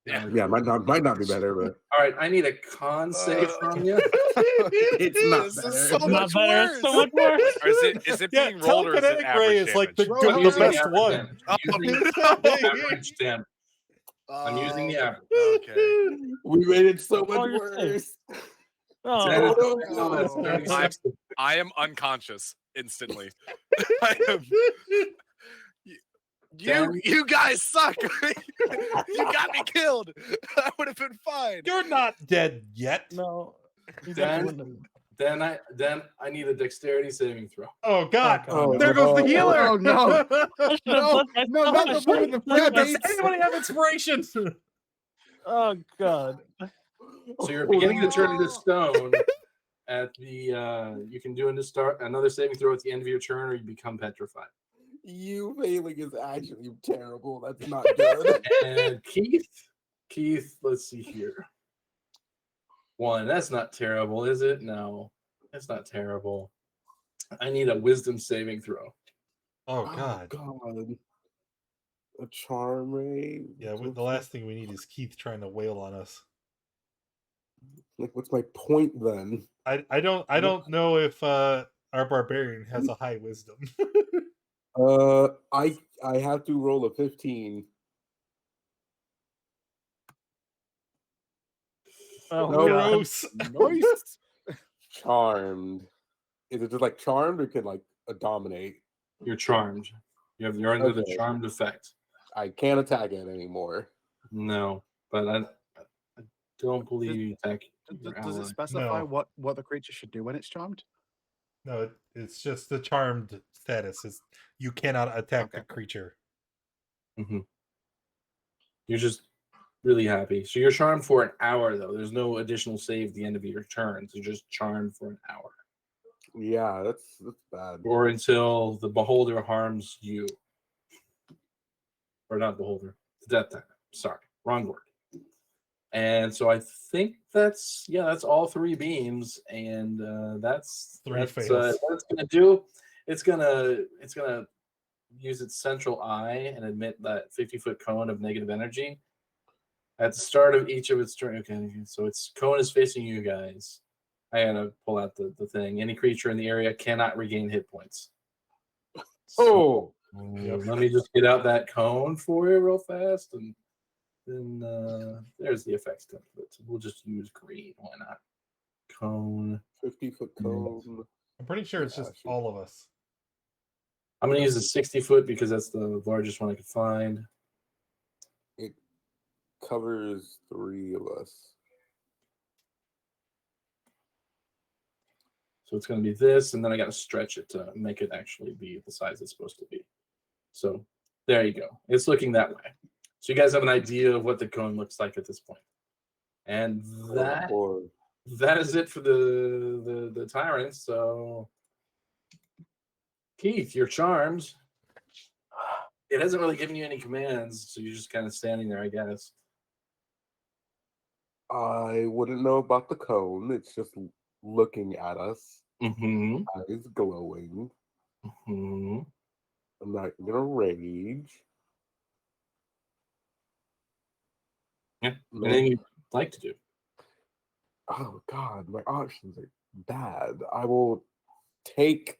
Yeah. Yeah, might not be better, but All right, I need a con save from you. it's not This better. is so Not much better. worse. It's so much worse. Or is it Yeah, being rolled or is it telekinetic ray average is like the, damage? good, I'm the using best average one. damage. I'm using average damage. I'm using the average. Okay. We made it so Oh, much you're safe. worse. Oh, That's no. 36. I am unconscious instantly. I am, you guys suck. You got me killed. I would have been fine. You're not dead yet. no. You Dan? definitely Then I need a dexterity saving throw. Oh, God. Oh, There goes the healer. Oh, no. wouldn't- No, no, not the one with the Does fat anybody have inspiration? Oh, God. So you're beginning to turn into stone. At the you can do another saving throw at the end of your turn, or you become petrified. You failing is actually terrible. That's not good. And Keith, let's see here. 1. That's not terrible, is it? No, that's not terrible. I need a wisdom saving throw. Oh, God. God. A charm ray. Yeah, the last thing we need is Keith trying to wail on us. Like, what's my point then? I don't know if our barbarian has a high wisdom. I have to roll a 15. Oh, No, God. Gross. Nice. Charmed. Is it just like charmed or can like a dominate? You're charmed. You're under the Okay. charmed effect. I can't attack it anymore. No, but I don't believe you attack your Does it ally. specify No. what the creature should do when it's charmed? No, it's just the charmed status is you cannot attack the Okay. creature. You're just really happy. So you're charmed for an hour, though. There's no additional save at the end of your turn. So you're just charmed for an hour. Yeah, that's bad. Or until the beholder harms you. Or not beholder. The death time. Sorry. Wrong word. And so I think that's all 3 beams. And that's 3 fails. what it's gonna do. It's gonna use its central eye and emit that 50-foot cone of negative energy at the start of each of its turn. Okay, so its cone is facing you guys. I gotta pull out the thing. Any creature in the area cannot regain hit points. Oh, Let me just get out that cone for you real fast, and then there's the effects template. We'll just use green. Why not? cone. 50-foot cone. I'm pretty sure it's Yeah, just sure. all of us. I'm going to use the 60-foot because that's the largest one I could find. It covers 3 of us. So it's going to be this, and then I got to stretch it to make it actually be the size it's supposed to be. So there you go. It's looking that way. So you guys have an idea of what the cone looks like at this point. And that is it for the tyrants. So Keith, you're charmed. It hasn't really given you any commands, so you're just kind of standing there, I guess. I wouldn't know about the cone. It's just looking at us. Mm-hmm. Eyes glowing. Mm-hmm. I'm not gonna rage. Yeah. Anything you'd like to do? Oh God, my options are bad. I will take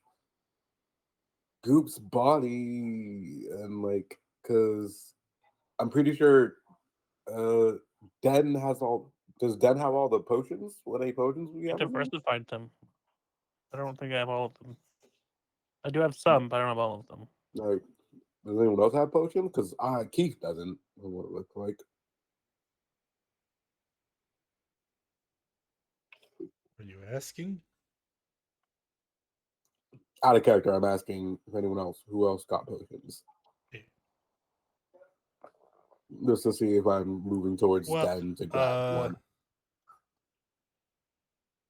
Goop's body and because I'm pretty sure Den has all. Does Den have all the potions? What any potions we have? Diversified them. I don't think I have all of them. I do have some, but I don't have all of them. Like, does anyone else have potions? Because Keith doesn't. What it looks like. Are you asking? Out of character, I'm asking if anyone else. Who else got potions? Just to see if I'm moving towards Den to grab one.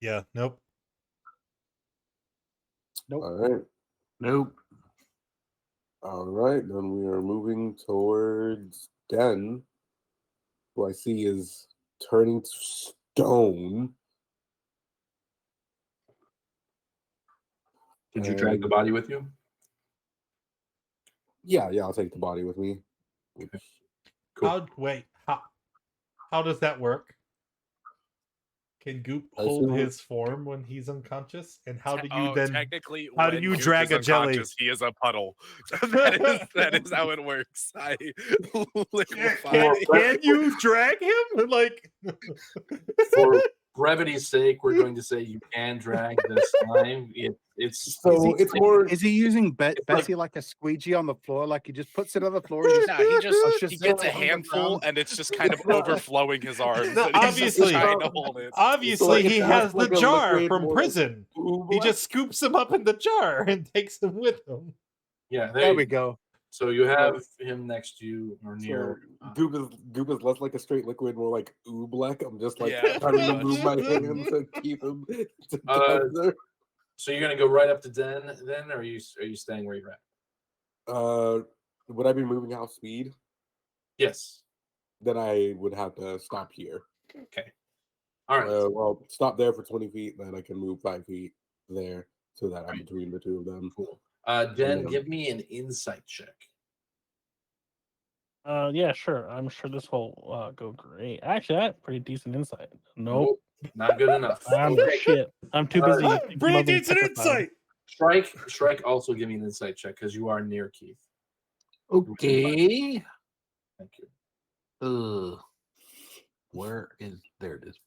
Yeah, nope. All right. Nope. All right, then we are moving towards Den, who I see is turning to stone. Did you drag the body with you? Yeah, I'll take the body with me. Okay. Cool. How does that work? Can Goop hold his form when he's unconscious? And how do you then? Technically, How do when you Goop drag is a jelly? unconscious, he is a puddle. that is how it works. I liquefy. Can you drag him? Like, for brevity's sake, we're going to say you can drag the slime. It's more. Is he using Bessie like a squeegee on the floor? Like he just puts it on the floor. And He gets a handful, and it's just kind of overflowing his arms. No, and he's just trying to hold it. Obviously, he has the jar from more prison. He just scoops him up in the jar and takes him with him. Yeah, there we go. So you have him next to you or near. Goop is less like a straight liquid, more like oobleck. I'm just like Yeah, trying to pretty move much. my hands to keep him together. So you're gonna go right up to Den then, or are you staying where you're at? Would I be moving half speed? Yes. Then I would have to stop here. Okay. All right. Well, stop there for 20 feet, then I can move 5 feet there so that I'm between the two of them. Cool. Den, give me an insight check. Yeah, sure. I'm sure this will go great. Actually, I have pretty decent insight. Nope. Not good enough. Shit. I'm too busy. Pretty decent insight. Strike. Also, give me an insight check because you are near Keith. Okay. Thank you. Where is there? It is.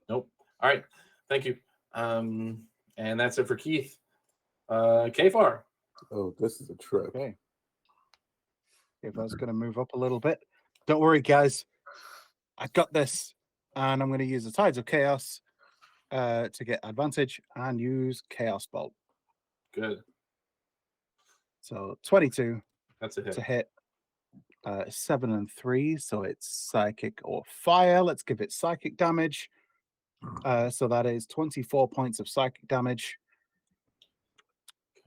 Nope. All right. Thank you. And that's it for Keith. Kfar. Oh, this is a trip. Okay. If I was going to move up a little bit, don't worry, guys. I got this, and I'm going to use the Tides of Chaos to get advantage and use Chaos Bolt. Good. So 22. That's a hit. It's a hit. 7 and 3, so it's psychic or fire. Let's give it psychic damage. So that is 24 points of psychic damage.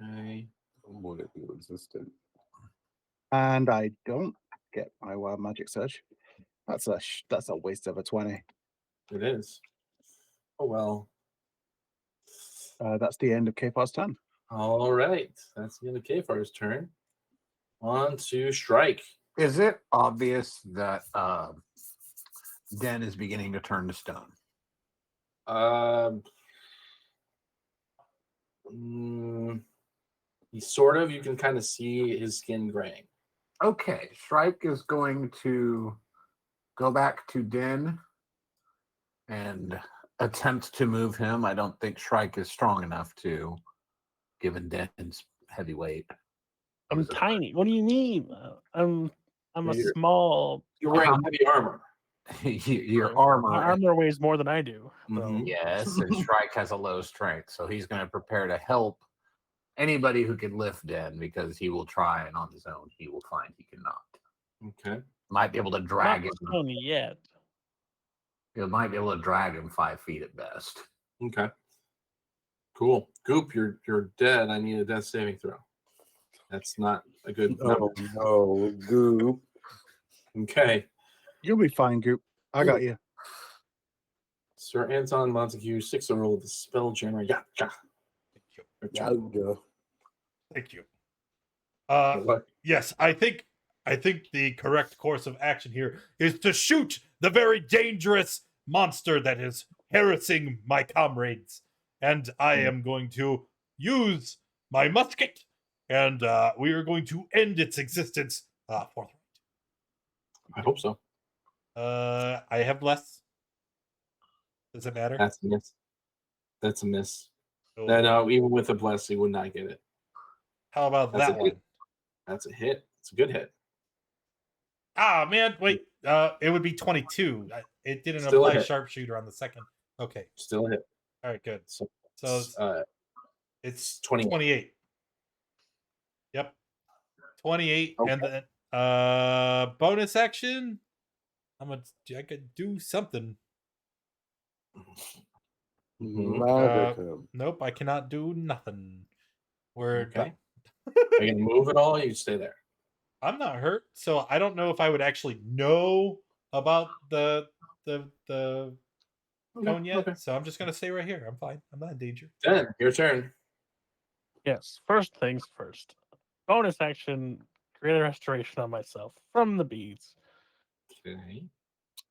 Okay. Would it be resistant? And I don't get my wild magic surge. That's a waste of a 20. It is. Oh well. That's the end of Kfar's turn. All right. That's the end of Kfar's turn. On to Strike. Is it obvious that Den is beginning to turn to stone? Sort of. You can kind of see his skin graying. Okay, Strike is going to go back to Den and attempt to move him. I don't think Shrike is strong enough to, given Den's heavy weight. I'm tiny. What do you mean? I'm a You're- small. You're wearing heavy armor. Your My armor. armor weighs more than I do. So. Mhm. Yes, and Shrike has a low strength, so he's going to prepare to help anybody who can lift Den because he will try, and on his own he will find he cannot. Okay. Might be able to drag Not him. stone yet. You might be able to drag him 5 feet at best. Okay. Cool. Goop, you're dead. I need a death saving throw. That's not a good number. Oh no, Goop. Okay. You'll be fine, Goop. I got you. Sir Anton Montague, 6 roll the spell jammer. Yeah. Thank you. Yeah, go. Thank you. What? Yes, I think the correct course of action here is to shoot the very dangerous monster that is harassing my comrades. And I am going to use my musket, and we are going to end its existence forthright. I hope so. I have less. Does it matter? That's a miss. That's a miss. Oh, That even with a bless, he would not get it. how about That's that a one? hit. That's a hit. It's a good hit. Ah, man, wait. It would be 22. It didn't Still a apply hit. sharpshooter on the second. Okay. Still a hit. All right, good. So So it's 28. 28. Yep. 28. Okay. And then bonus action. I could do something. Magic him. Nope, I cannot do nothing. We're Okay. done. Are you gonna move at all? Or you stay there. I'm not hurt, so I don't know if I would actually know about the cone yet. Okay. So I'm just gonna stay right here. I'm fine. I'm not in danger. Den, your turn. Yes. First things first. Bonus action. Create a restoration on myself from the beads, Okay.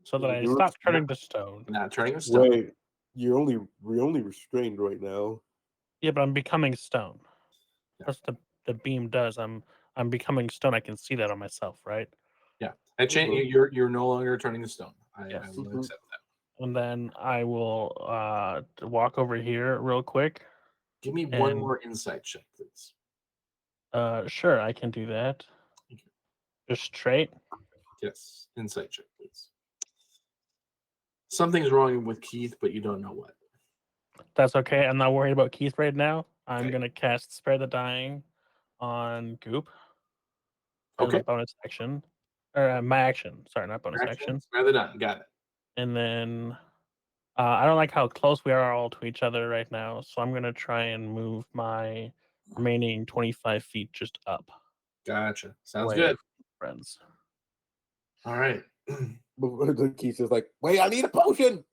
so that I You're stop turning to stone. Not turning the stone. Wait, you're only restrained right now. Yeah, but I'm becoming stone. Yeah. That's the beam does. I'm becoming stone. I can see that on myself, right? Yeah. And change. Mhm. You're no longer turning the stone. I Yes. will Mhm. accept that. And then I will walk over here real quick. Give me one And- more insight check, please. Sure, I can do that. Thank you. Just straight. Yes, insight check, please. Something's wrong with Keith, but you don't know what. That's okay. I'm not worried about Keith right now. I'm Okay. gonna cast Spare the Dying on Goop. As Okay. a bonus action. Or my action. Sorry, not bonus action. Rather done. Got it. And then I don't like how close we are all to each other right now, so I'm gonna try and move my remaining 25 feet just up. Gotcha. Sounds away good. from friends. All right. But the Keith is like, wait, I need a potion.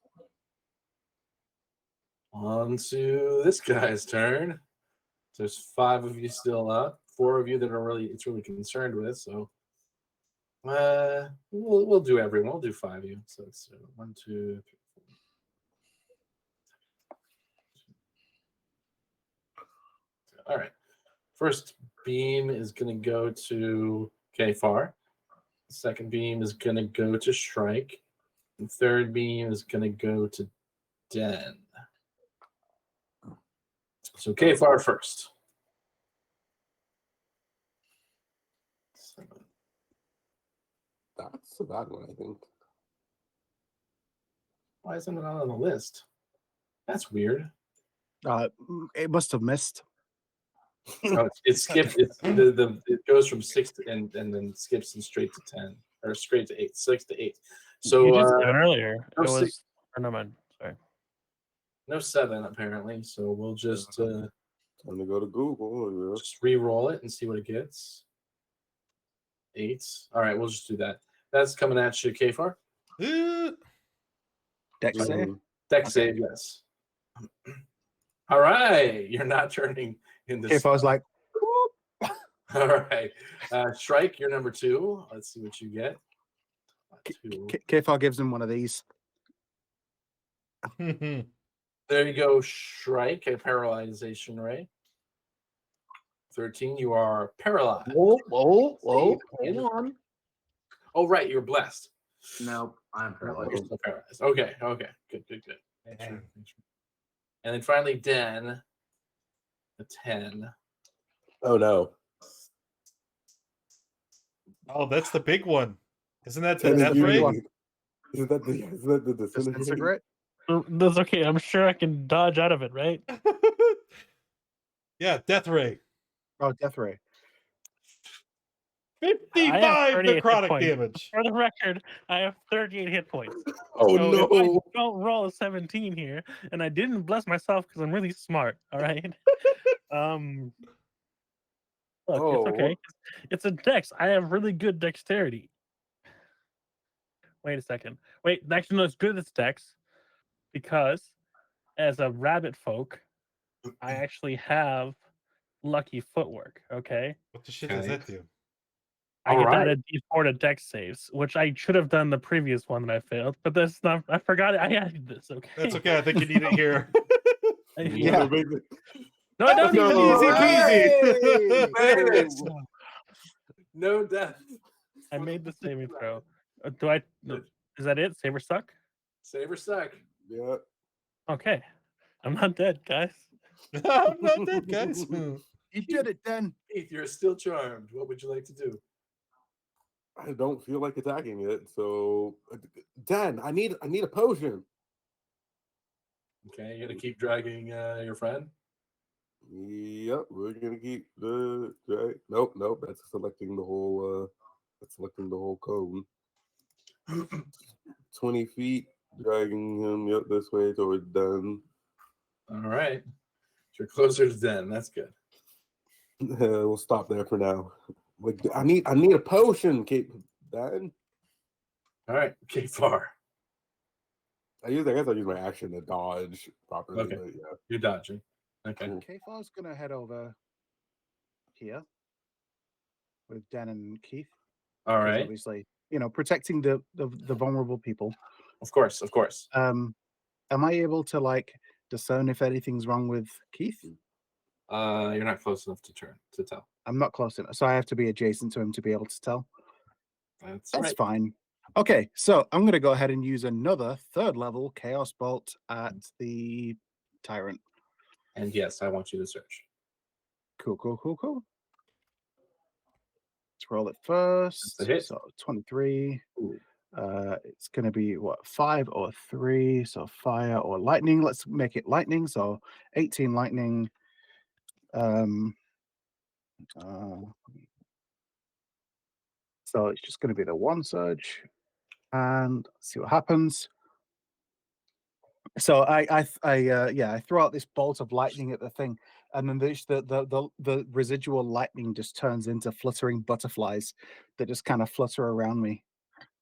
On to this guy's turn. There's 5 of you still up. 4 of you that are really concerned with. So we'll do everyone. We'll do 5 of you. So it's 1, 2, 3, 4. All right. First beam is going to go to Kfar. Second beam is going to go to Shrike. And third beam is going to go to Den. So Kfar first. 7. That's a bad one, I think. Why isn't it on the list? That's weird. It must have missed. Oh, it skipped. It goes from 6 to, and then skips and straight to 10 or straight to 8, 6 to 8. So you did 7 earlier. no, It was 6. or no mind. Sorry. No 7 apparently. So we'll just Time to go to Google. just re-roll it and see what it gets. 8. All right, we'll just do that. That's coming at you, Kfar. Dex save. Dex save, yes. All right, you're not turning into. If I was like, All right, Shrike, you're number 2. Let's see what you get. 2. Kfar gives him one of these. There you go, Shrike, a paralyzation ray. 13, you are paralyzed. Whoa, hold Save. on. Oh, right, you're blessed. Nope, I'm You're paralyzed. still paralyzed. Okay, good. Dang. And then finally, Den, a 10. Oh no. Oh, that's the big one. Isn't that the That's death the big ray? one. Isn't that the disintegrate? Disintegrate? That's okay. I'm sure I can dodge out of it, right? Yeah, death ray. Oh, death ray. 55 38 hit necrotic points. damage. For the record, I have 38 hit points. Oh So if I no. don't roll a 17 here, and I didn't bless myself because I'm really smart, all right? Look, it's okay. It's a dex. I have really good dexterity. Wait a second. Wait, actually, no, it's good it's dex because as a rabbit folk, I actually have lucky footwork, okay? What the shit does Okay. that do? I get Alright. to add a d4 to dex saves, which I should have done the previous one that I failed, but that's not, I forgot I added this, okay? That's okay. I think you need it here. Yeah. No, I don't Easy need it. peasy. Made it. No death. I made the saving throw. Do I? Good. Is that it? Save or suck? Save or suck. Yeah. Okay, I'm not dead, guys. I'm not dead, guys. You did it, Den. Keith, you're still charmed. What would you like to do? I don't feel like attacking it, so Dan, I need a potion. Okay, you're gonna keep dragging your friend. Yep, we're gonna keep the drag. Nope, that's selecting the whole cone. 20 feet, dragging him this way towards Dan. All right, you're closer to Den. That's good. We'll stop there for now. Like, I need a potion, Dan. All right, okay, far. I guess I use my action to dodge properly. Okay. But yeah. You're dodging. Okay. Cool. Kfar's gonna head over here with Dan and Keith. All 'cause right. Obviously, protecting the vulnerable people. Of course. Am I able to like discern if anything's wrong with Keith? You're not close enough to tell. I'm not close enough, so I have to be adjacent to him to be able to tell. That's That's right. fine. Okay, so I'm gonna go ahead and use another 3rd level Chaos Bolt at the Tyrant. And yes, I want you to search. Cool. Let's roll it first. That's a hit. So 23. Ooh. It's going to be what, 5 or 3? So fire or lightning. Let's make it lightning. So 18 lightning. So it's just going to be the 1 surge, and let's see what happens. So I throw out this bolt of lightning at the thing, and then the residual lightning just turns into fluttering butterflies that just kind of flutter around me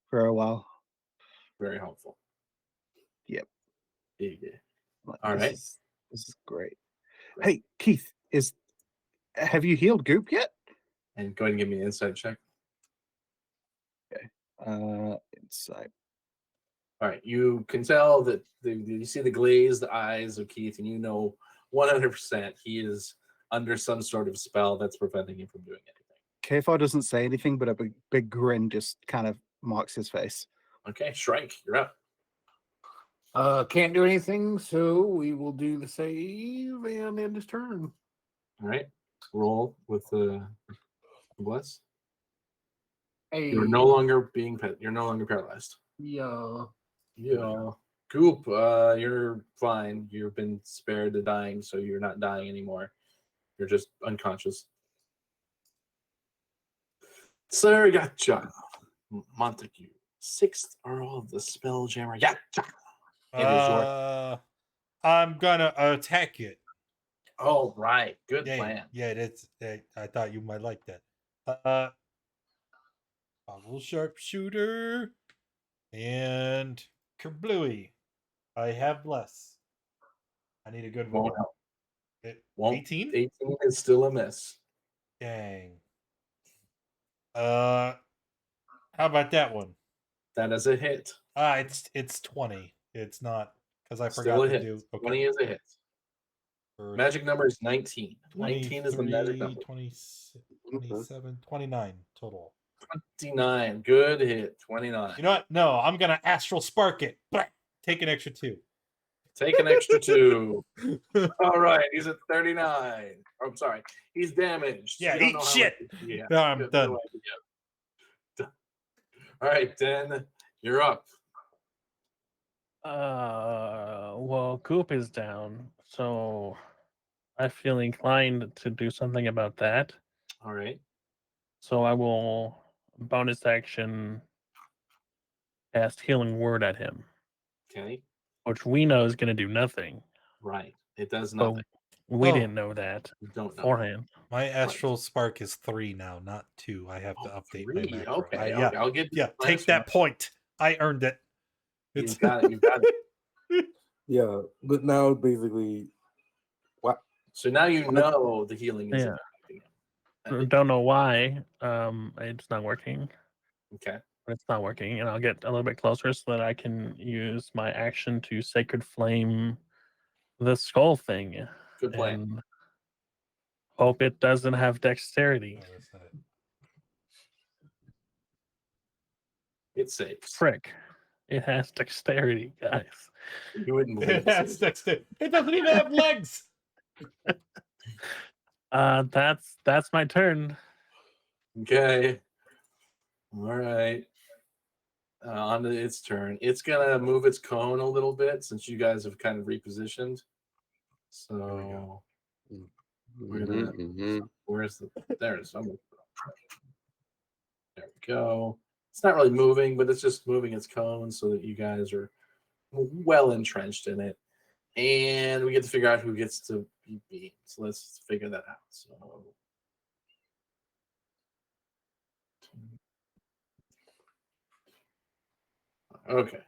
for a while. Very helpful. Yep. Yeah. Like, All right. This is great. Hey, Keith, have you healed Goop yet? And go ahead and give me an insight check. Insight. All right. You can tell that you see the glazed eyes of Keith, and you know 100% he is under some sort of spell that's preventing him from doing anything. Kfar doesn't say anything, but a big grin just kind of marks his face. Okay, Shrike, you're up. Can't do anything, so we will do the save and end his turn. All right. Roll with the bless. Hey, You're no longer paralyzed. yeah. Yeah. Goop, you're fine. You've been spared the dying, so you're not dying anymore. You're just unconscious. Sir, gotcha. Montague. 6th Earl of the Spelljammer. Gotcha. I'm gonna attack it. All right. Good Yeah, plan. yeah, I thought you might like that. Bubble sharpshooter and kablooey. I have less. I need a good one. Won't help. 18? 18 is still a miss. Dang. How about that one? That is a hit. It's 20. It's not because I Still forgot a to hit. do. Okay. 20 is a hit. For Magic number is 19. 19 is the magic 23, number. 27, 29 total. 29. Good hit. 29. You know what? No, I'm gonna astral spark it. Take an extra 2. Take an extra 2. All right, he's at 39. Oh, I'm sorry, he's damaged. Yeah, You don't eat know how shit. much- Yeah, No, I'm you have done. no idea. Done. All right, Den, you're up. Well, Goop is down, so I feel inclined to do something about that. All right. So I will bonus action cast Healing Word at him, Okay. which we know is going to do nothing. Right. It does But nothing. we Oh. didn't know that You don't know. beforehand. My astral spark is 3 now, not 2. I have to update my 3. macro. Okay. Yeah, I'll get yeah. minus Take that 1. point. I earned it. You got it. You got it. Yeah, but now basically, what? So now you know the healing is Yeah. affecting him. Don't know why. It's not working. Okay. But it's not working, and I'll get a little bit closer so that I can use my action to Sacred Flame the skull thing. Good plan. And hope it doesn't have dexterity. Oh, that's not it. It saves. Frick. It has dexterity, guys. You wouldn't believe It has this. dexterity. It doesn't even have legs. That's my turn. Okay. All right. On to its turn. It's gonna move its cone a little bit since you guys have kind of repositioned. So we're gonna. Where's the? There's. There we go. It's not really moving, but it's just moving its cone so that you guys are well entrenched in it, and we get to figure out who gets to be beamed. So let's figure that out. So. Okay.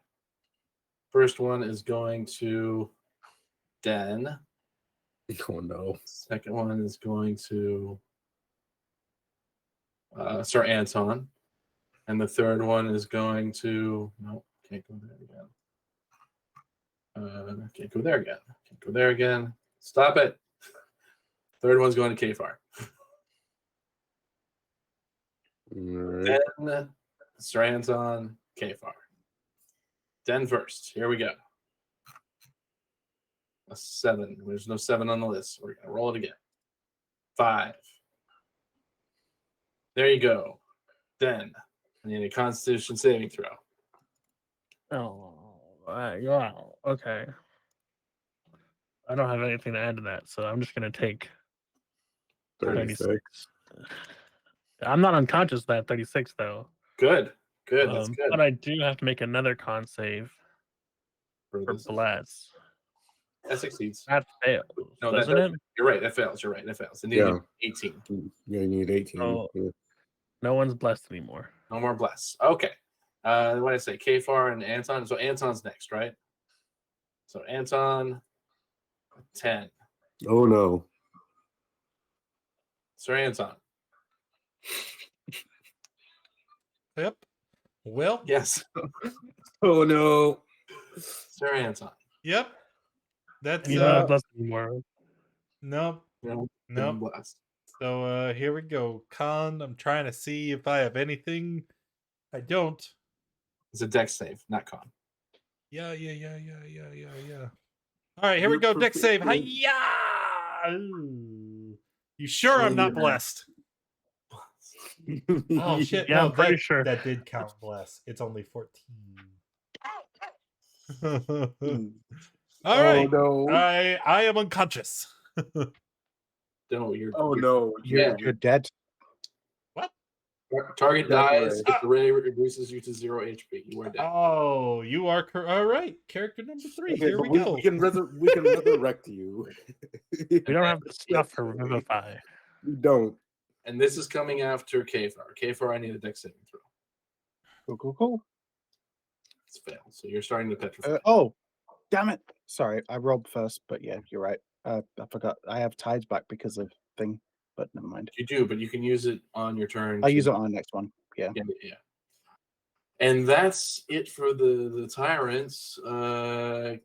First one is going to Den. Oh no. Second one is going to Sir Anton. And the third one is going to no, can't go there again. Can't go there again. Can't go there again. Stop it. Third one's going to Kfar. Right. Den, Sir Anton, Kfar. Den first. Here we go. A 7. There's no 7 on the list. We're gonna roll it again. 5. There you go. Den. I need a Constitution saving throw. Oh, wow. Okay. I don't have anything to add to that, so I'm just gonna take 36. I'm not unconscious at 36 though. Good. Good. That's good. But I do have to make another con save for this. Bless. That succeeds. That fails, No, doesn't it? You're right. That fails. You're right. That fails. It Yeah. 18. Yeah, you need 18. Oh. Yeah. No one's blessed anymore. No more bless. Okay. What did I say? Kfar and Anton. So Anton's next, right? So Anton, 10. Oh no. Sir Anton. Yep. Well, Yes. Oh no. Sir Anton. yep. That's You're not blessed anymore. no, No. no. Blessed. So here we go. Con, I'm trying to see if I have anything. I don't. It's a dex save, not con. Yeah. All right, here we go. Dex save. Hi-ya! You sure I'm not blessed? Oh shit! Yeah, no, I'm pretty that, sure. that did count bless. It's only 14. All right. no. I am unconscious. No, you're. Oh no. Yeah. You're dead. What? Target dies. Right. If the ray reduces you to 0 HP. You are dead. Oh, you are all right. Character number 3. Okay, Here but we go. we can resurrect you. We don't have the stuff for Revivify. We don't. And this is coming after Kfar. Kfar, I need a dex saving throw. Cool. It's failed. So you're starting to petrify. Oh, damn it. Sorry, I rolled first, but yeah, you're right. I forgot. I have tides back because of thing, but never mind. You do, but you can use it on your turn. I'll use it on the next one. Yeah. Yeah. And that's it for the tyrants.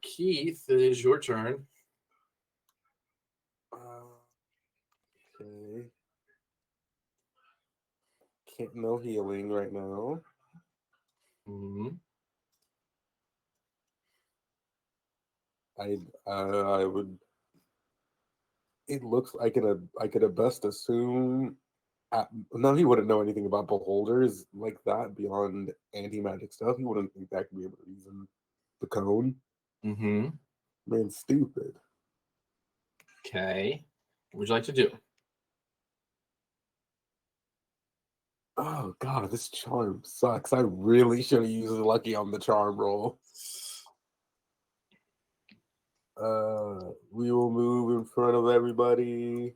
Keith, it is your turn. Okay. No healing right now. Mm-hmm. I would. It looks like I could at best assume. No, he wouldn't know anything about beholders like that beyond anti-magic stuff. He wouldn't think that could be able to reason the cone. Mm-hmm. Man, stupid. Okay. What would you like to do? Oh god, this charm sucks. I really should have used lucky on the charm roll. We will move in front of everybody.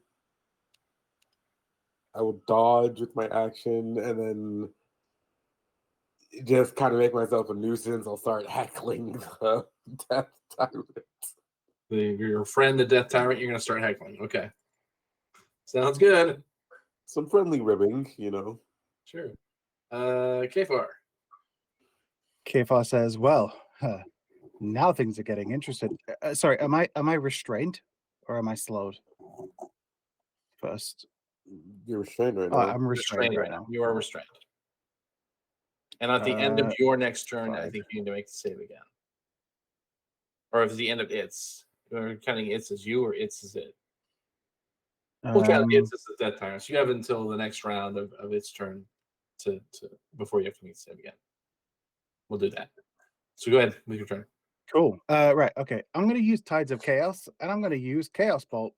I will dodge with my action and then just kind of make myself a nuisance. I'll start heckling the death tyrant. Your friend, the Death Tyrant, you're going to start heckling. Okay. Sounds good. Some friendly ribbing, you know. Sure. Kfar. Kfar says, "Well, now things are getting interesting." Sorry, am I restrained or am I slowed? First, You're restrained right now. I'm restrained right now. You are restrained. And at the end of Uh, your next turn, I 5. think you need to make the save again. Or if it's the end of its. You're counting its as you or its as it. We'll count its as the Death Tyrant. So you have until the next round of its turn to before you have to make the save again. We'll do that. So go ahead with your turn. Cool. Right. Okay. I'm going to use Tides of Chaos, and I'm going to use Chaos Bolt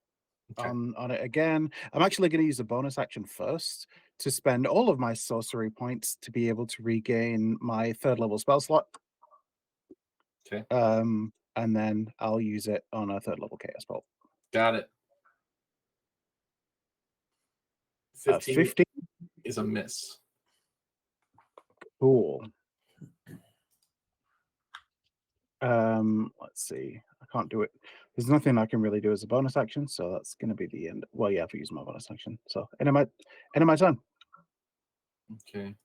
Okay. on it again. I'm actually going to use a bonus action first to spend all of my sorcery points to be able to regain my 3rd level spell slot. Okay. And then I'll use it on a 3rd level Chaos Bolt. Got it. 15 15. is a miss. Cool. Let's see. I can't do it. There's nothing I can really do as a bonus action, so that's going to be the end. Well, yeah, I've used my bonus action. So end of my turn. Okay.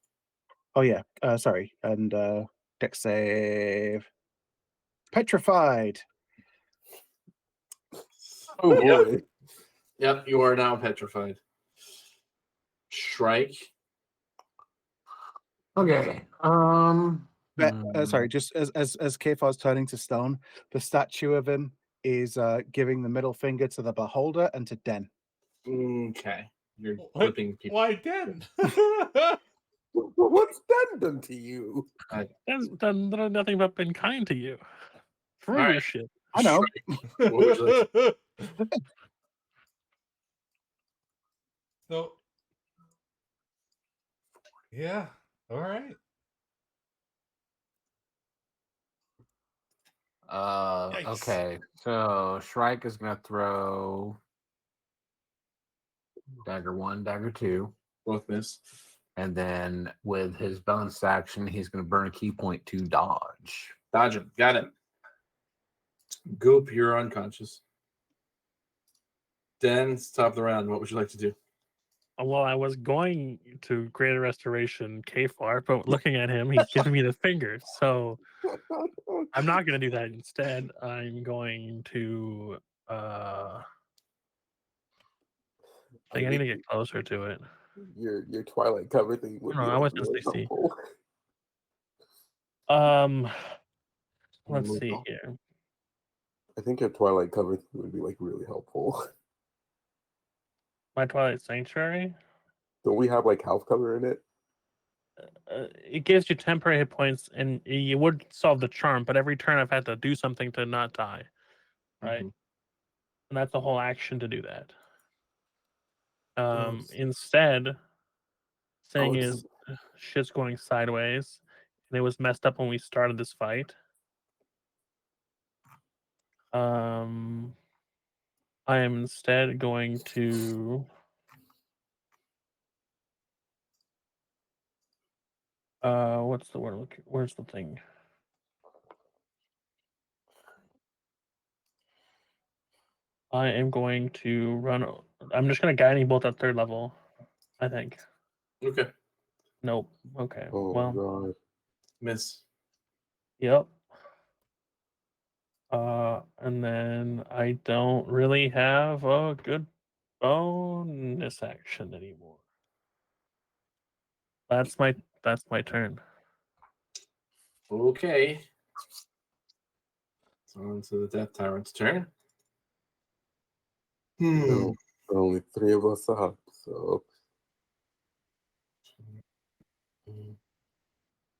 Oh yeah. Sorry. And dex save. Petrified. Oh boy. Yep, you are now petrified. Shrike. Okay. Sorry, just as Kafar's turning to stone, the statue of him is giving the middle finger to the beholder and to Den. Okay. You're flipping people. Why Den? What's that done to you? That's done nothing but been kind to you. Prove All your right. shit. I know. Shrike, what would you like to- So, yeah, all right. Yikes. Okay. So Shrike is gonna throw dagger 1, dagger 2. Both miss. And then with his bonus action, he's gonna burn a key point to dodge. Dodge him. Got it. Goop, you're unconscious. Den, it's top of the round. What would you like to do? Well, I was going to Greater Restoration Kfar, but looking at him, he's giving me the finger. So I'm not going to do that. Instead, I'm going to. I think I need to get closer to it. Your Twilight cover thing would No, be I like was just really 60. helpful. Let's Move see on. here. I think your Twilight cover thing would be like really helpful. My Twilight Sanctuary. Don't we have like health cover in it? It gives you temporary hit points, and you would solve the charm. But every turn, I've had to do something to not die, right? Mhm. And that's a whole action to do that. Yes. Instead, saying it's- is shit's going sideways, and it was messed up when we started this fight. I am instead going to what's the word? Where's the thing? I am going to run. I'm just going to guiding bolt at 3rd level, I think. Okay. Nope. Okay. Oh Well, god. Miss. yep. And then I don't really have a good bonus action anymore. That's my turn. Okay. On to the Death Tyrant's turn. No, only 3 of us up, so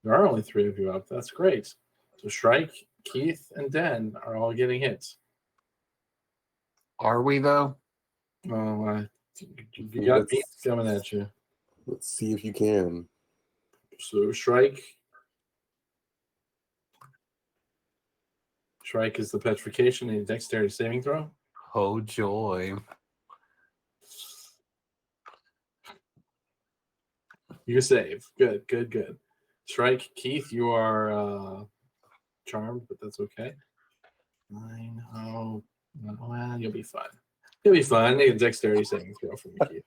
There are only 3 of you up. That's great. So Shrike, Keith, and Den are all getting hits. Are we though? Oh, you got beats coming at you. let's see if you can. So Shrike is the petrification and dexterity saving throw. Oh joy! You save. Good. Shrike, Keith, you are charmed, but that's okay. 9. Oh, well, you'll be fine. You'll be fine. I need a dexterity saving throw from you, Keith.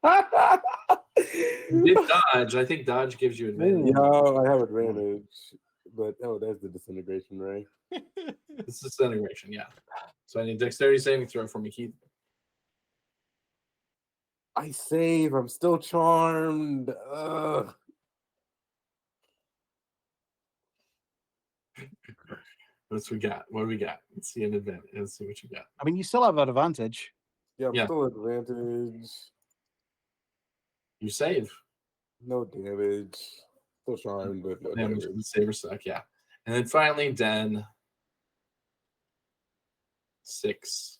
You did dodge. I think dodge gives you advantage. Yeah, I have advantage, but there's the disintegration, right? This is disintegration, yeah. So I need dexterity saving throw from you, Keith. I save. I'm still charmed. Ugh. What do we got? Let's see an advantage. Let's see what you got. I mean, you still have that advantage. Yeah, I'm Yeah. still advantage. You save. No damage. Still charmed, but no Damage damage. and saver suck, yeah. And then finally, Den. 6.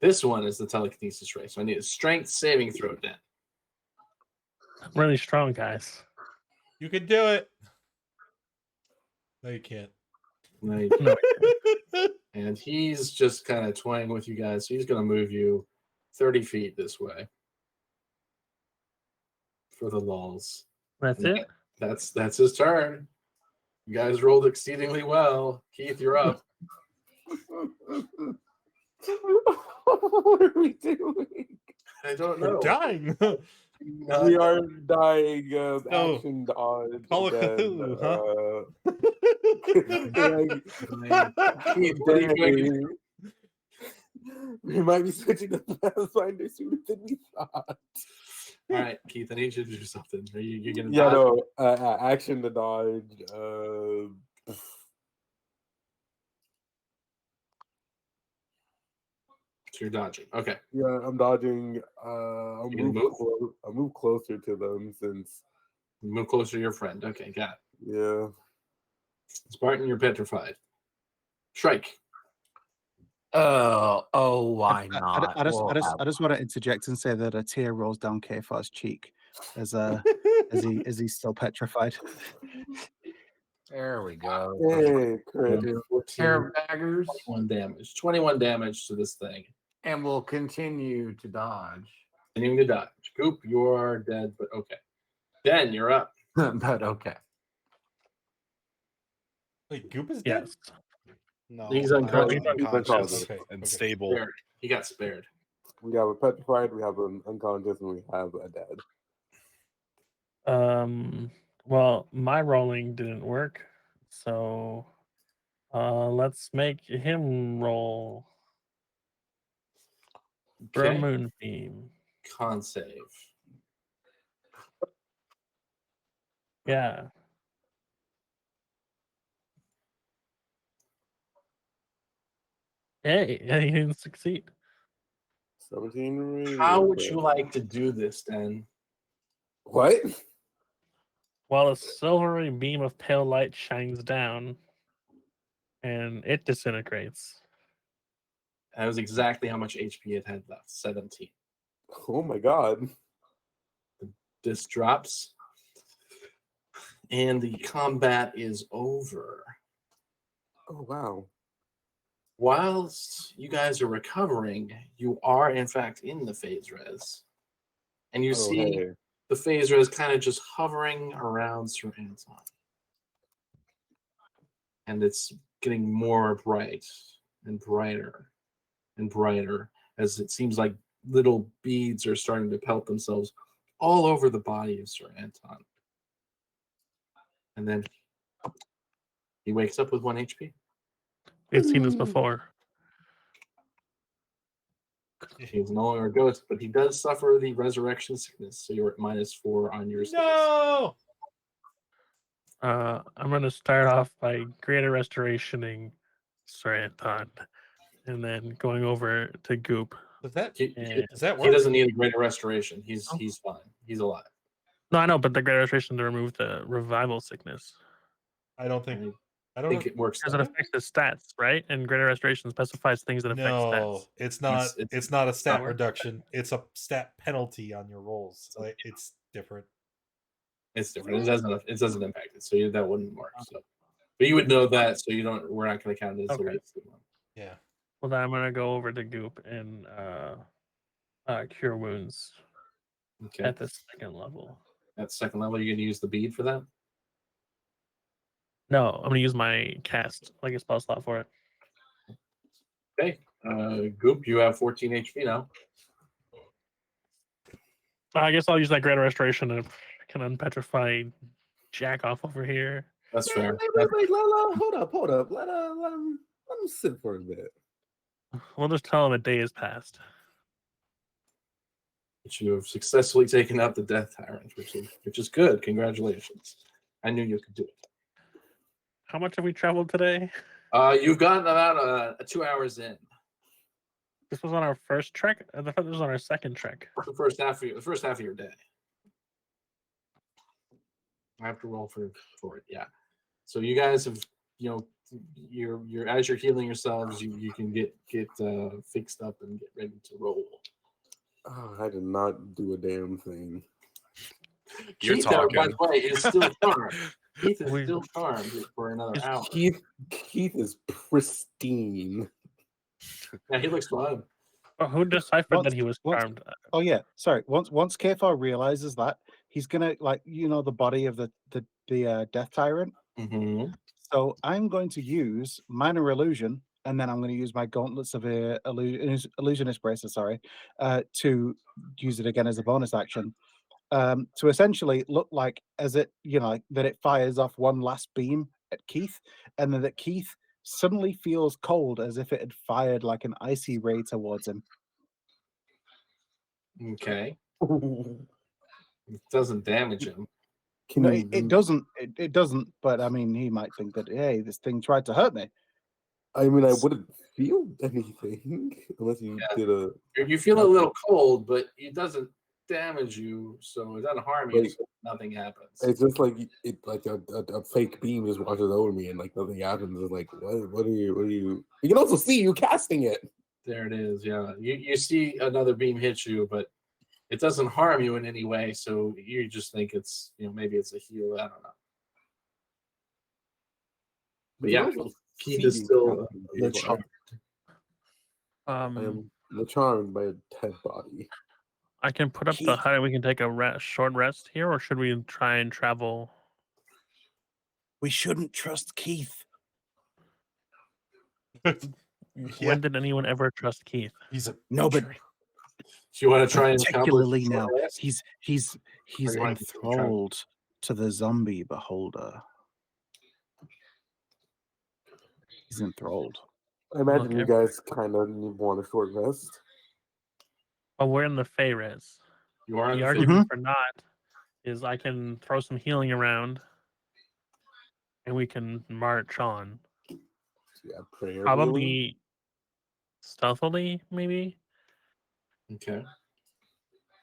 This one is the telekinesis ray. So I need a strength saving throw, Den. I'm really strong, guys. You can do it. No, you can't. Like, No, and he's just kind of toying with you guys. So he's going to move you 30 feet this way for the lulls. that's it. That's his turn. You guys rolled exceedingly well. Keith, you're up. What are we doing? I don't We're know. dying. We are dying of No. action dodge. Call it again. Cthulhu, huh? Keith, what are you doing? We might be switching to Pathfinder sooner than we thought. All right, Keith, I need you to do something. Are you going to Yeah, dodge? no, action to dodge. So you're dodging. Okay. Yeah, I'm dodging. I'll You gonna move? I'll move closer to them since. Move closer to your friend. Okay, got it. Yeah. Spartan, you're petrified. Shrike. Why I not? just want to interject and say that a tear rolls down Kfar's cheek as he's still petrified. There we go. Hey, crit. Pair of daggers, 21 damage. 21 damage to this thing. and we'll continue to dodge. Continuing to dodge. Goop, you're dead, but okay. Den, you're up. But okay. Wait, Goop is dead? Yes. No, He's I'm unconscious. unconscious. Okay. and okay. stable. Spared. He got spared. We have a petrified, we have an unconscious, and we have a dead. Well, my rolling didn't work, so let's make him roll for a Okay. moonbeam. Con save. Yeah. Hey, he didn't succeed. 17 remains. How would you like to do this, Den? What? While a silvery beam of pale light shines down, and it disintegrates. That was exactly how much HP it had left. 17. Oh my god. This drops. And the combat is over. Oh wow. Whilst you guys are recovering, you are in fact in the phase res. And you Oh, see hey. the phase res kind of just hovering around Sir Anton. And it's getting more bright and brighter and brighter as it seems like little beads are starting to pelt themselves all over the body of Sir Anton. And then he wakes up with 1 HP. We've seen this before. He's no longer a ghost, but he does suffer the resurrection sickness, so you're at -4 on your sickness. No. I'm going to start off by greater restorationing Sir Anton. and then going over to Goop. Does that And does that He work? doesn't need a greater restoration. He's fine. He's alive. no, I know, but the great restoration to remove the revival sickness I don't think. I I don't think know. it works. because it That way. affects his stats, right? And greater restoration specifies things that affect No, stats. it's not. It's- It's not a stat not- reduction. It's a stat penalty on your rolls. Like, it's different. It's different. It doesn't impact it, so that wouldn't work. So, but you would know that, so you don't. We're not going to count it as a Okay. wasted one. Yeah. Well, then I'm gonna go over to Goop and cure wounds Okay. at the second level. At second level, you're going to use the bead for that. No, I'm gonna use my cast like a spell slot for it. Okay. Goop, you have 14 HP now. I guess I'll use that greater restoration to can unpetrify Jack off over here. That's fair. Wait, hold up. Let him sit for a bit. We'll just tell him a day has passed. But you have successfully taken out the Death Tyrant, which is good. Congratulations. I knew you could do it. How much have we traveled today? You've gotten about 2 hours in. This was on our first trek. I thought this was on our second trek. The first half of your day. I have to roll for it. Yeah. So you guys have, you're as you're healing yourselves, you can get fixed up and get ready to roll. Oh, I did not do a damn thing. You're Keith, talking. by the way, is still charmed. Keith is We- still charmed for another hour. Keith is pristine. Yeah, he looks fine. Oh, who deciphered Once- that he was once- charmed? Oh yeah, sorry. Once Kfar realizes that, he's gonna the body of the Death Tyrant. Mm-hmm. So I'm going to use minor illusion, and then I'm going to use my gauntlets of illusionist bracer, to use it again as a bonus action. To essentially look like as it, that it fires off one last beam at Keith, and then that Keith suddenly feels cold as if it had fired like an icy ray towards him. Okay. It doesn't damage him. No, it doesn't. It doesn't. But I mean, he might think that, hey, this thing tried to hurt me. I mean, I wouldn't feel anything unless you did a. You feel a little cold, but it doesn't damage you, so it doesn't harm you. Like, So nothing happens. It's just like a fake beam just washes over me and like nothing happens. It's like what are you? You can also see you casting it. There it is. Yeah, you see another beam hit you, but it doesn't harm you in any way. So you just think it's maybe it's a heal. I don't know. But yeah, Keith is still the charm. I am charmed by a dead body. I can put up the hut. We can take a short rest here, or should we try and travel? We shouldn't trust Keith. When did anyone ever trust Keith? He's a No, but Do you want to try and particularly accomplish now, short rest? he's you wanna keep trying? enthralled to the zombie beholder. He's enthralled. I imagine you Okay. guys kind of want a short rest. Oh, we're in the Fey-Res. You are in The the argument for not is I can throw some healing around, and we can march on. Yeah, prayer. healing. Probably stealthily, maybe. Okay.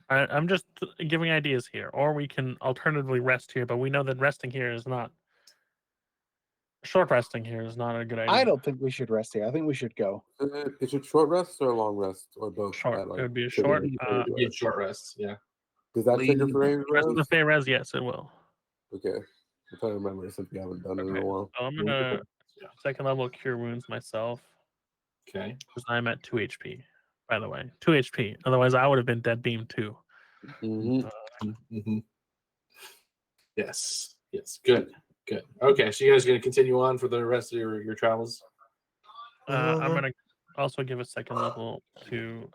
I'm just giving ideas here, or we can alternatively rest here. But we know that resting here is not short. Resting here is not a good idea. I don't think we should rest here. I think we should go. Is it short rest or a long rest or both? Short. That, It would be a trigger short. for You get short rests. Yeah. Does that trigger Leave. for any Rest in the rest? Fey-Res, yes, it will. Okay. I'm trying to remember since we haven't done it in Okay. a while. So I'm gonna second level cure wounds myself Okay. because I'm at 2 HP. By the way, 2 HP. Otherwise, I would have been dead beam too. Mm-hmm. Mm-hmm. Yes. Good. Okay. So you guys are going to continue on for the rest of your travels? I'm gonna also give a second level to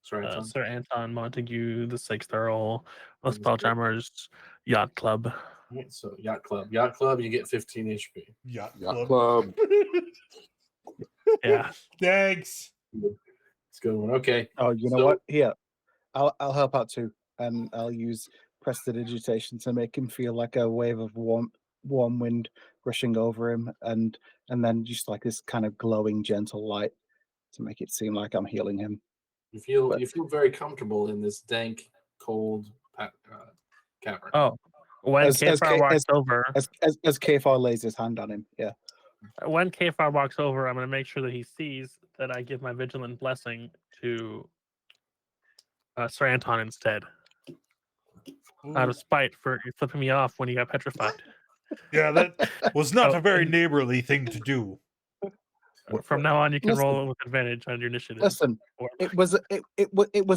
Sorry. Tom. Sir Anton Montague, the 6th Earl of Understood. Spelljammer's Yacht Club. Alright, so Yacht Club, you get 15 HP. yacht Yacht club. club. Yeah. Thanks. It's a good one. Okay. Oh, you know So- what? Here, I'll help out too, and I'll use prestidigitation to make him feel like a wave of warmth warm wind rushing over him, and then just like this kind of glowing, gentle light to make it seem like I'm healing him. You feel But- you feel very comfortable in this dank, cold cavern. Oh, when Kfar walks over, As Kfar lays his hand on him, yeah. when Kfar walks over, I'm going to make sure that he sees that I give my vigilant blessing to Sir Anton instead, out of spite for flipping me off when he got petrified. Yeah, that was not Oh, a very neighborly thing to do. From now on, you can Listen. roll with advantage on your initiative. Listen, Or- it was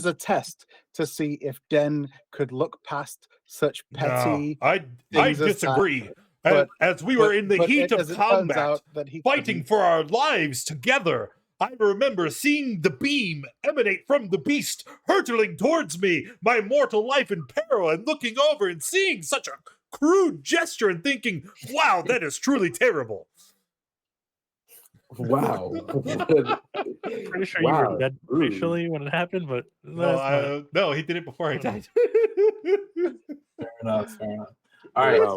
a test to see if Den could look past such petty. No, I things as that, disagree. but- As we were in the heat of as it turns combat, out that he fighting couldn't. for our lives together, I remember seeing the beam emanate from the beast, hurtling towards me, my mortal life in peril, and looking over and seeing such a crude gesture and thinking, wow, that is truly terrible. Wow. Pretty sure you were dead initially when it happened, but No, he did it before I died. Fair enough. All right, Wow.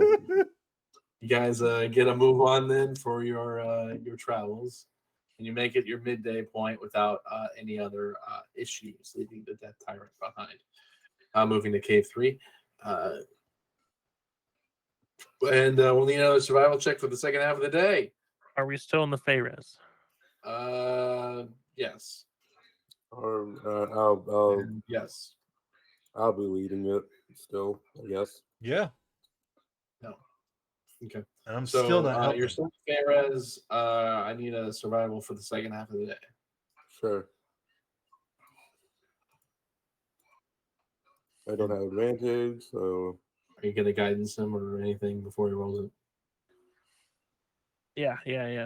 you guys get a move on then for your travels, and you make it your midday point without any other issues, leaving the death tyrant behind. Moving to Cave 3. And we'll need another survival check for the second half of the day. are we still in the Feyres? Yes. Yes. Yes. I'll be leading it still, I guess. Yeah. No. Okay. And I'm So still not helping. you're still Ferez. I need a survival for the second half of the day. Sure. I don't have advantage, so Are you gonna guidance him or anything before he rolls it? Yeah.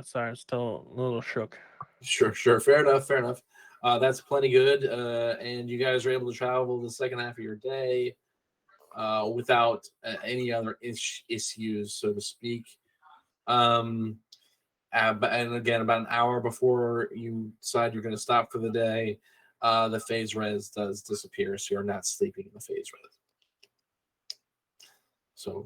Sorry, I'm still a little shook. Sure. Fair enough. That's plenty good. And you guys are able to travel the second half of your day without any other issues, so to speak. And again, about an hour before you decide you're going to stop for the day, the phase res does disappear, so you're not sleeping in the phase res. So,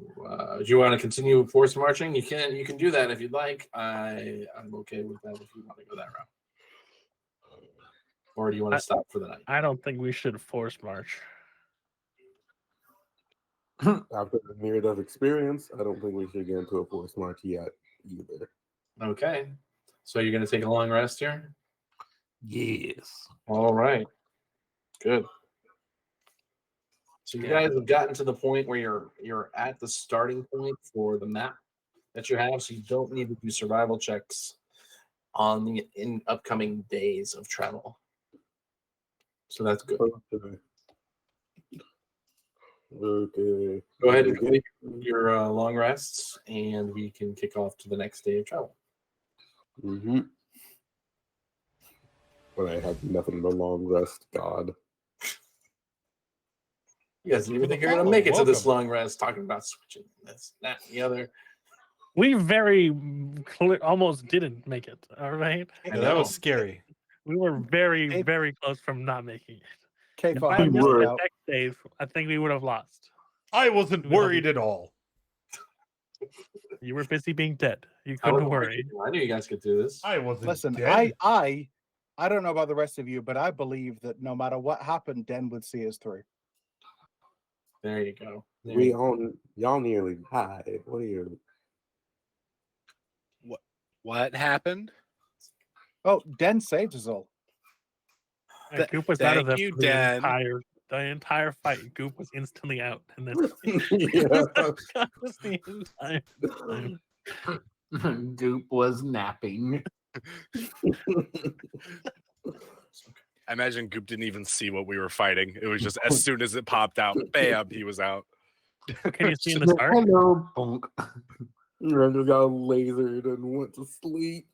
do you want to continue force marching? You can do that if you'd like. I'm okay with that if you want to go that route. Or do you want to stop for the night? I don't think we should force march. after the near-death experience, I don't think we should get into a forced march yet either. Okay. So you're going to take a long rest here? Yes. All right. Good. So you guys have gotten to the point where you're at the starting point for the map that you have, so you don't need to do survival checks on the upcoming days of travel. So that's good. Okay. Go ahead and take your long rests, and we can kick off to the next day of travel. Mm-hmm. But I have nothing but long rest, God. You guys didn't even think you're going to make it to this long rest, talking about switching this, that, and the other. We very almost didn't make it. All right, Yeah, that was scary. we were very, very close from not making it. If I Kfar had missed looked the out. next day, I think we would have lost. I wasn't worried at all. You were busy being dead. You I couldn't wasn't worry. I knew you guys could do this. I wasn't Listen, dead. I don't know about the rest of you, but I believe that no matter what happened, Den would see us through. There you go. Y'all nearly died. What are you? What happened? Oh, Den saved us all. And Goop was out of thank the, you, for the Dan. entire fight. Goop was instantly out, and then Yeah. was the entire time. Goop was napping. I imagine Goop didn't even see what we were fighting. It was just as soon as it popped out, bam, he was out. Can you see in the dark? Hello, punk. I just got lasered and went to sleep.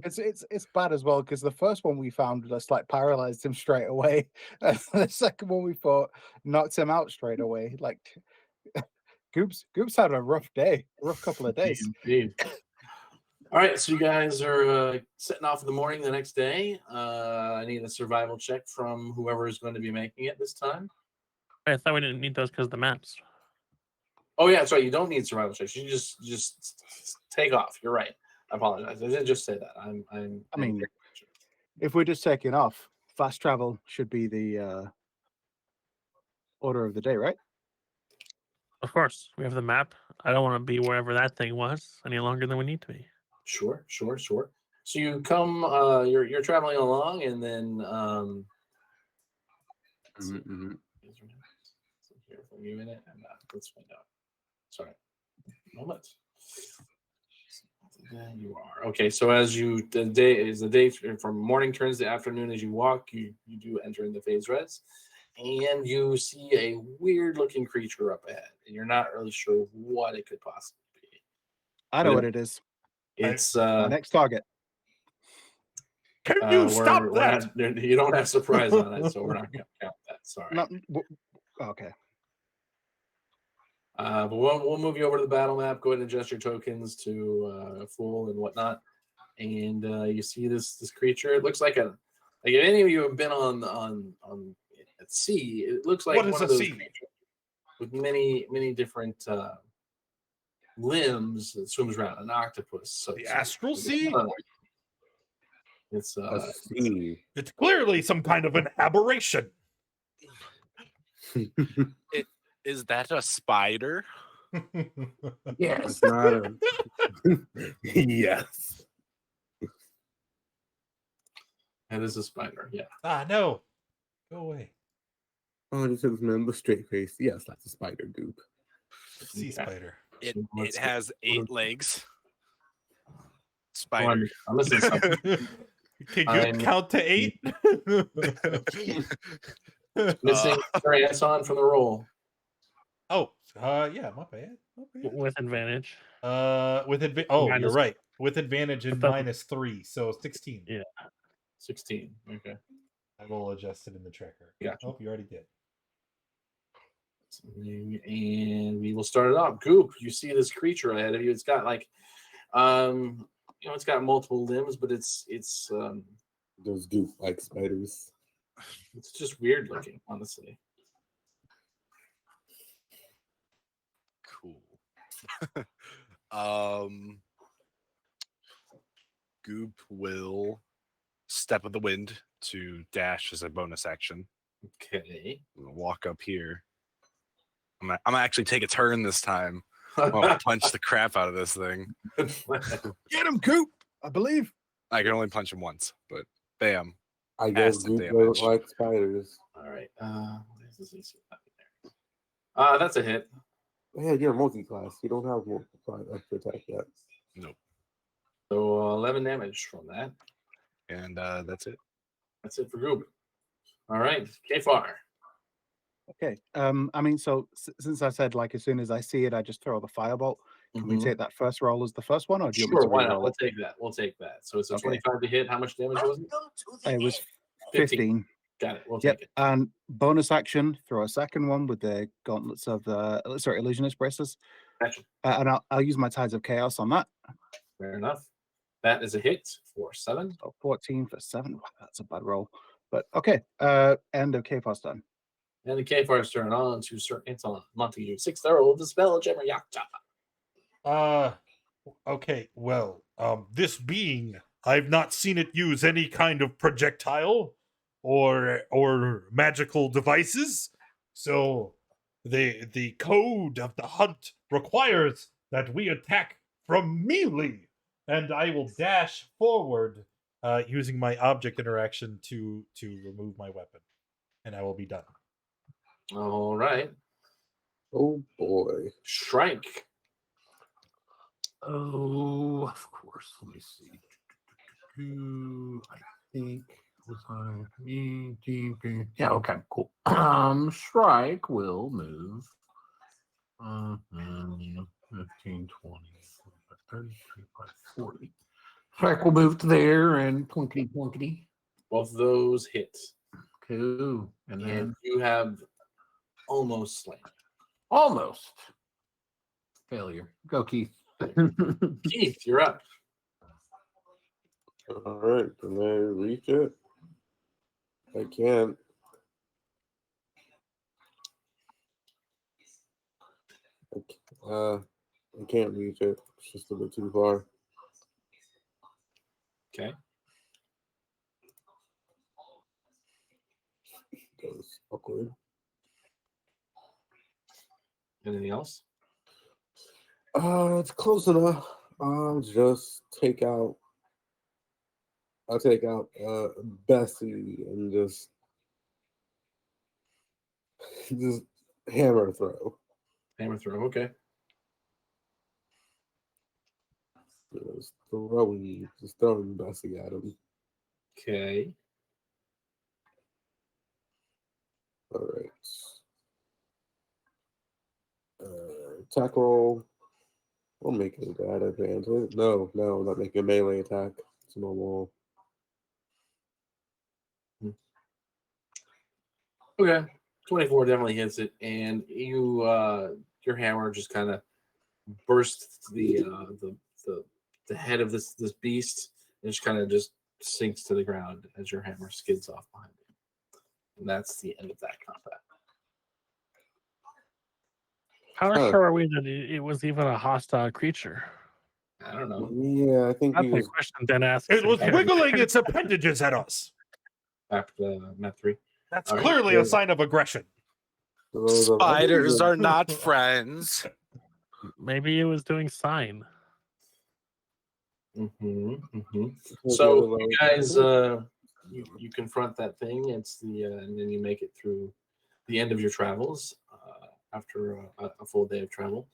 It's bad as well because the first one we found just like paralyzed him straight away, and the second one we fought knocked him out straight away. Like Goop's had a rough couple of days. Indeed. All right, so you guys are setting off in the morning the next day. I need a survival check from whoever is going to be making it this time. I thought we didn't need those because of the maps. Oh yeah, that's right. You don't need survival checks. You just take off. You're right. I apologize. I didn't just say that. I mean, if we're just taking off, fast travel should be the order of the day, right? Of course, we have the map. I don't want to be wherever that thing was any longer than we need to be. Sure. So you come. You're traveling along, and then Here for a minute, and let's find out. Sorry, moment. There you are. Okay, so as the day from morning turns to afternoon as you walk, you do enter into phase res, and you see a weird looking creature up ahead, and you're not really sure what it could possibly be. I know what it is. It's My next target. Can you stop that? You don't have surprise on it, so we're not going to count that. Sorry. Okay. But we'll move you over to the battle map. Go ahead and adjust your tokens to full and whatnot, and you see this creature. It looks like if any of you have been on at sea, it looks like What is one of a those sea? creatures with many different limbs that swims around. An octopus. So The astral sea? It's A sea. It's clearly some kind of an aberration. Is that a spider? Yes. It's not a. Yes. That is a spider. Yeah. No. Go away. Oh, this is man with straight face. Yes, that's a spider goop. Sea spider. It Let's has 8 legs. Come Spider. on, I'm missing something. Can you I'm- count to 8? Missing Anton from the roll. Yeah, my bad. With advantage. With advantage. Oh, you're Minus- right. With advantage and But the- -3, so 16. Yeah. 16. Okay. I will adjust it in the tracker. Gotcha. Oh, you already did. And we will start it off. Goop, you see this creature ahead of you. It's got it's got multiple limbs, but it's Those goop like spiders. it's just weird looking, honestly. Cool. Goop will step of the wind to dash as a bonus action. Okay. I'm gonna walk up here. I'm gonna actually take a turn this time. I'm gonna punch the crap out of this thing. Get him, Coop! I believe. I can only punch him once, but bam. I guess Acid goop damage. don't like spiders. All right. What is this AC there? That's a hit. Yeah, you're a multi-class. You don't have multi-class extra attack yet. Nope. So 11 damage from that. And that's it. That's it for Goop. All right, Kfar. Okay. I mean, so since I said like as soon as I see it, I just throw the firebolt. Can we take that first roll as the first one, or do you Sure, want me why to not? re-roll We'll take that. We'll take that. So it's a Okay. 25 to hit. How much damage was it? it? It was 15. Got it. We'll Yep. take it. And bonus action, throw a second one with the gauntlets of illusionist braces. Gotcha. And I'll use my tides of chaos on that. Fair enough. That is a hit for 7. So 14 for 7. Wow, that's a bad roll. But okay. End of Kfar's done. And the Kfar's turn on to Sir Anton Montague. 6th arrow of the spell, Gemmer Yakta. Okay, well, this being, I've not seen it use any kind of projectile or magical devices. So the code of the hunt requires that we attack from melee, and I will dash forward using my object interaction to remove my weapon, and I will be done. All right. Oh boy. Shrike. Oh, of course. Let me see. I think was I yeah, okay, cool. Shrike will move 15, 20, 30, 35, 40. Shrike will move to there and plunkety plunkety. Both of those hit. Cool. And then And you have almost slain. almost failure. Go, Keith. Keith, you're up. All right, can I reach it? I can't. I can't reach it. It's just a bit too far. Okay. That was awkward. Anything else? It's close enough. I'll take out Bessie and just hammer throw. Hammer throw. Okay. Just throwing Bessie at him. Okay. All right. Attack roll. I'm making that advantage. No, I'm not making a melee attack. It's normal. Okay. 24 definitely hits it, and your hammer just kind of bursts the head of this beast, and just kind of sinks to the ground as your hammer skids off behind it. And that's the end of that combat. How sure are we that it was even a hostile creature? I don't know. Yeah, I think That's he a was. question then asked. It was wiggling its appendages at us. After map 3. That's All right, clearly yeah. a sign of aggression. Spiders are not friends. Maybe it was doing sign. So you guys, you confront that thing. It's and then you make it through the end of your travels after a full day of travel,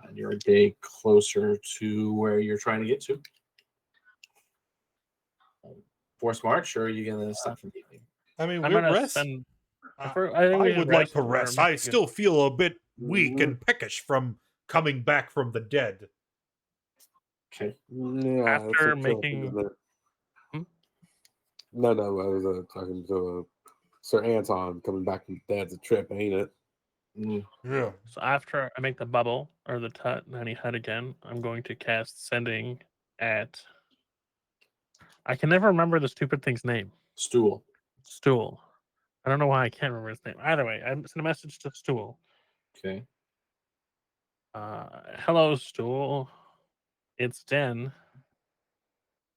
and you're a day closer to where you're trying to get to. Forced march, or are you gonna stop for the evening? I mean, I'm we're gonna rest. spend. I we would like to or rest. make I a- still feel a bit weak and peckish from coming back from the dead. Okay. Yeah, After making. No, I was talking to Sir Anton coming back from Dad's a trip, ain't it? Yeah. So after I make the bubble or the tiny hut again, I'm going to cast sending at. I can never remember the stupid thing's name. Stool. Stool. I don't know why I can't remember his name. Either way, I sent a message to Stool. Okay. Hello, Stool. It's Den.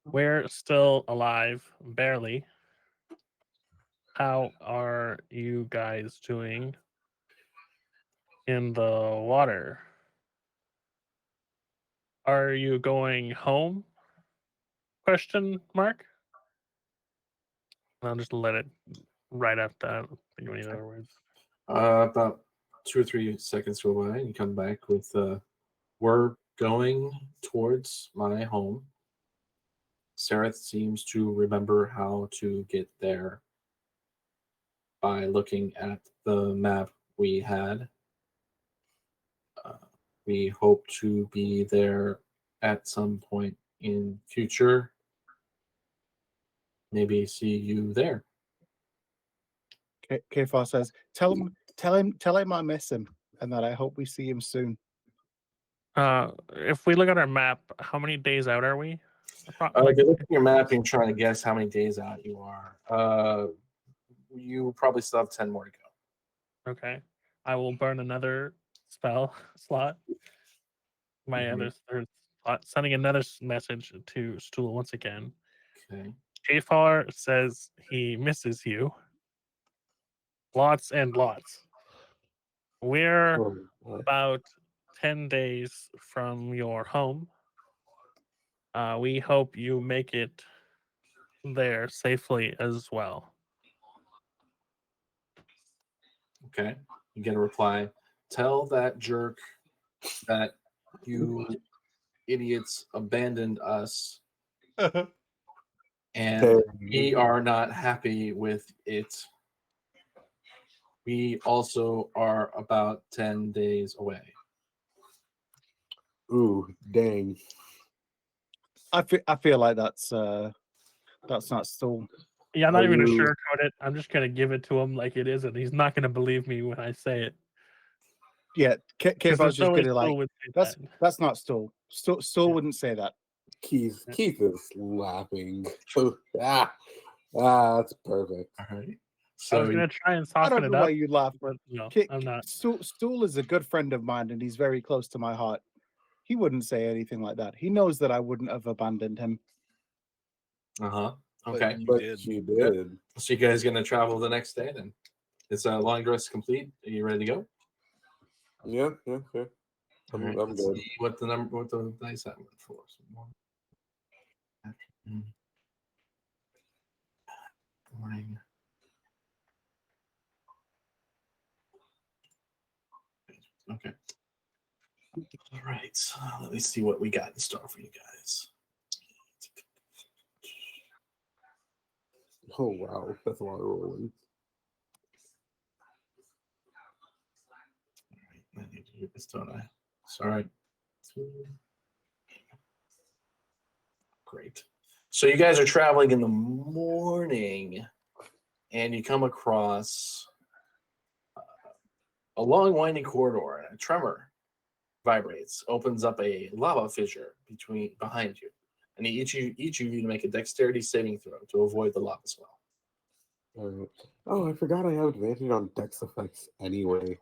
We're still alive, barely. How are you guys doing in the water? Are you going home? Question mark. I'll just let it right after that. I don't think of any other words. About 2 or 3 seconds go by, and you come back with, we're going towards my home. Sareth seems to remember how to get there by looking at the map we had. We hope to be there at some point in future. Maybe see you there. Kfar says, tell him I miss him and that I hope we see him soon. If we look at our map, how many days out are we? If you look at your map and trying to guess how many days out you are, you probably still have 10 more to go. Okay. I will burn another spell slot. My other third slot, sending another message to Stool once again. Okay. Jafar says he misses you. Lots and lots. We're about 10 days from your home. We hope you make it there safely as well. Okay. You get a reply. Tell that jerk that you idiots abandoned us and we are not happy with it. We also are about 10 days away. Ooh, dang. I feel like that's not Stool. Yeah, I'm not even gonna sugarcoat it. I'm just gonna give it to him like it is, and he's not gonna believe me when I say it. Yeah, Kfar's just gonna like that's not Stool. Stool wouldn't say that. Keith is laughing. That's perfect. All right. I was So gonna try and I soften don't it know why up, you laugh. but no, Ki- I'm not. Stool is a good friend of mine, and he's very close to my heart. He wouldn't say anything like that. He knows that I wouldn't have abandoned him. uh-huh. But Okay. you But did. you did. So you guys gonna travel the next day then? It's a long rest complete. Are you ready to go? Yeah. I'm Alright, I'm let's good. see what the dice I went for. Morning. Okay. All right. So let me see what we got in store for you guys. Oh wow, that's a lot of rolling. All right. I need to do this, don't I? Sorry. Great. So you guys are traveling in the morning, and you come across a long, winding corridor, and a tremor vibrates, opens up a lava fissure behind you, and each of you to make a dexterity saving throw to avoid the lava swell. Alright. Oh, I forgot I have advantage on dex effects anyway.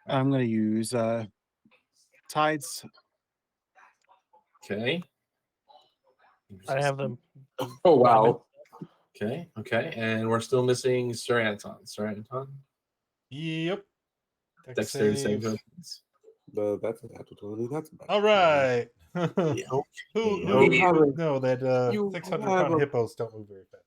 I'm going to use Tides. Okay. I have them. Oh wow. Okay, and we're still missing Sir Anton. Sir Anton, Yep. Dex dexterity saving save. throw. That's a natural 20. That's better. All right. Yeah, Who okay. would know that You 600-pound have a- hippos don't move very fast?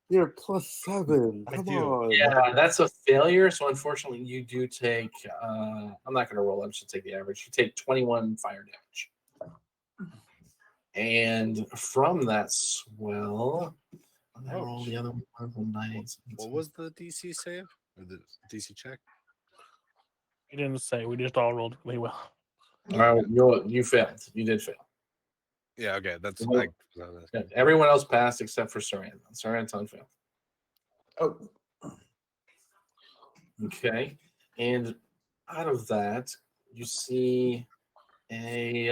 You're +7. I Come do. on. Yeah, that's a failure. So unfortunately, you do take. I'm not going to roll. I'm just going to take the average. You take 21 fire damage, and from that swell, I roll the other one. Nice. What was the DC save or the DC check? We didn't say. We just all rolled really well. All right, you failed. You did fail. Yeah, okay. That's Well, I, Yeah, everyone else passed except for Sir Anton. Sir Anton failed. Oh, Okay, and out of that, you see a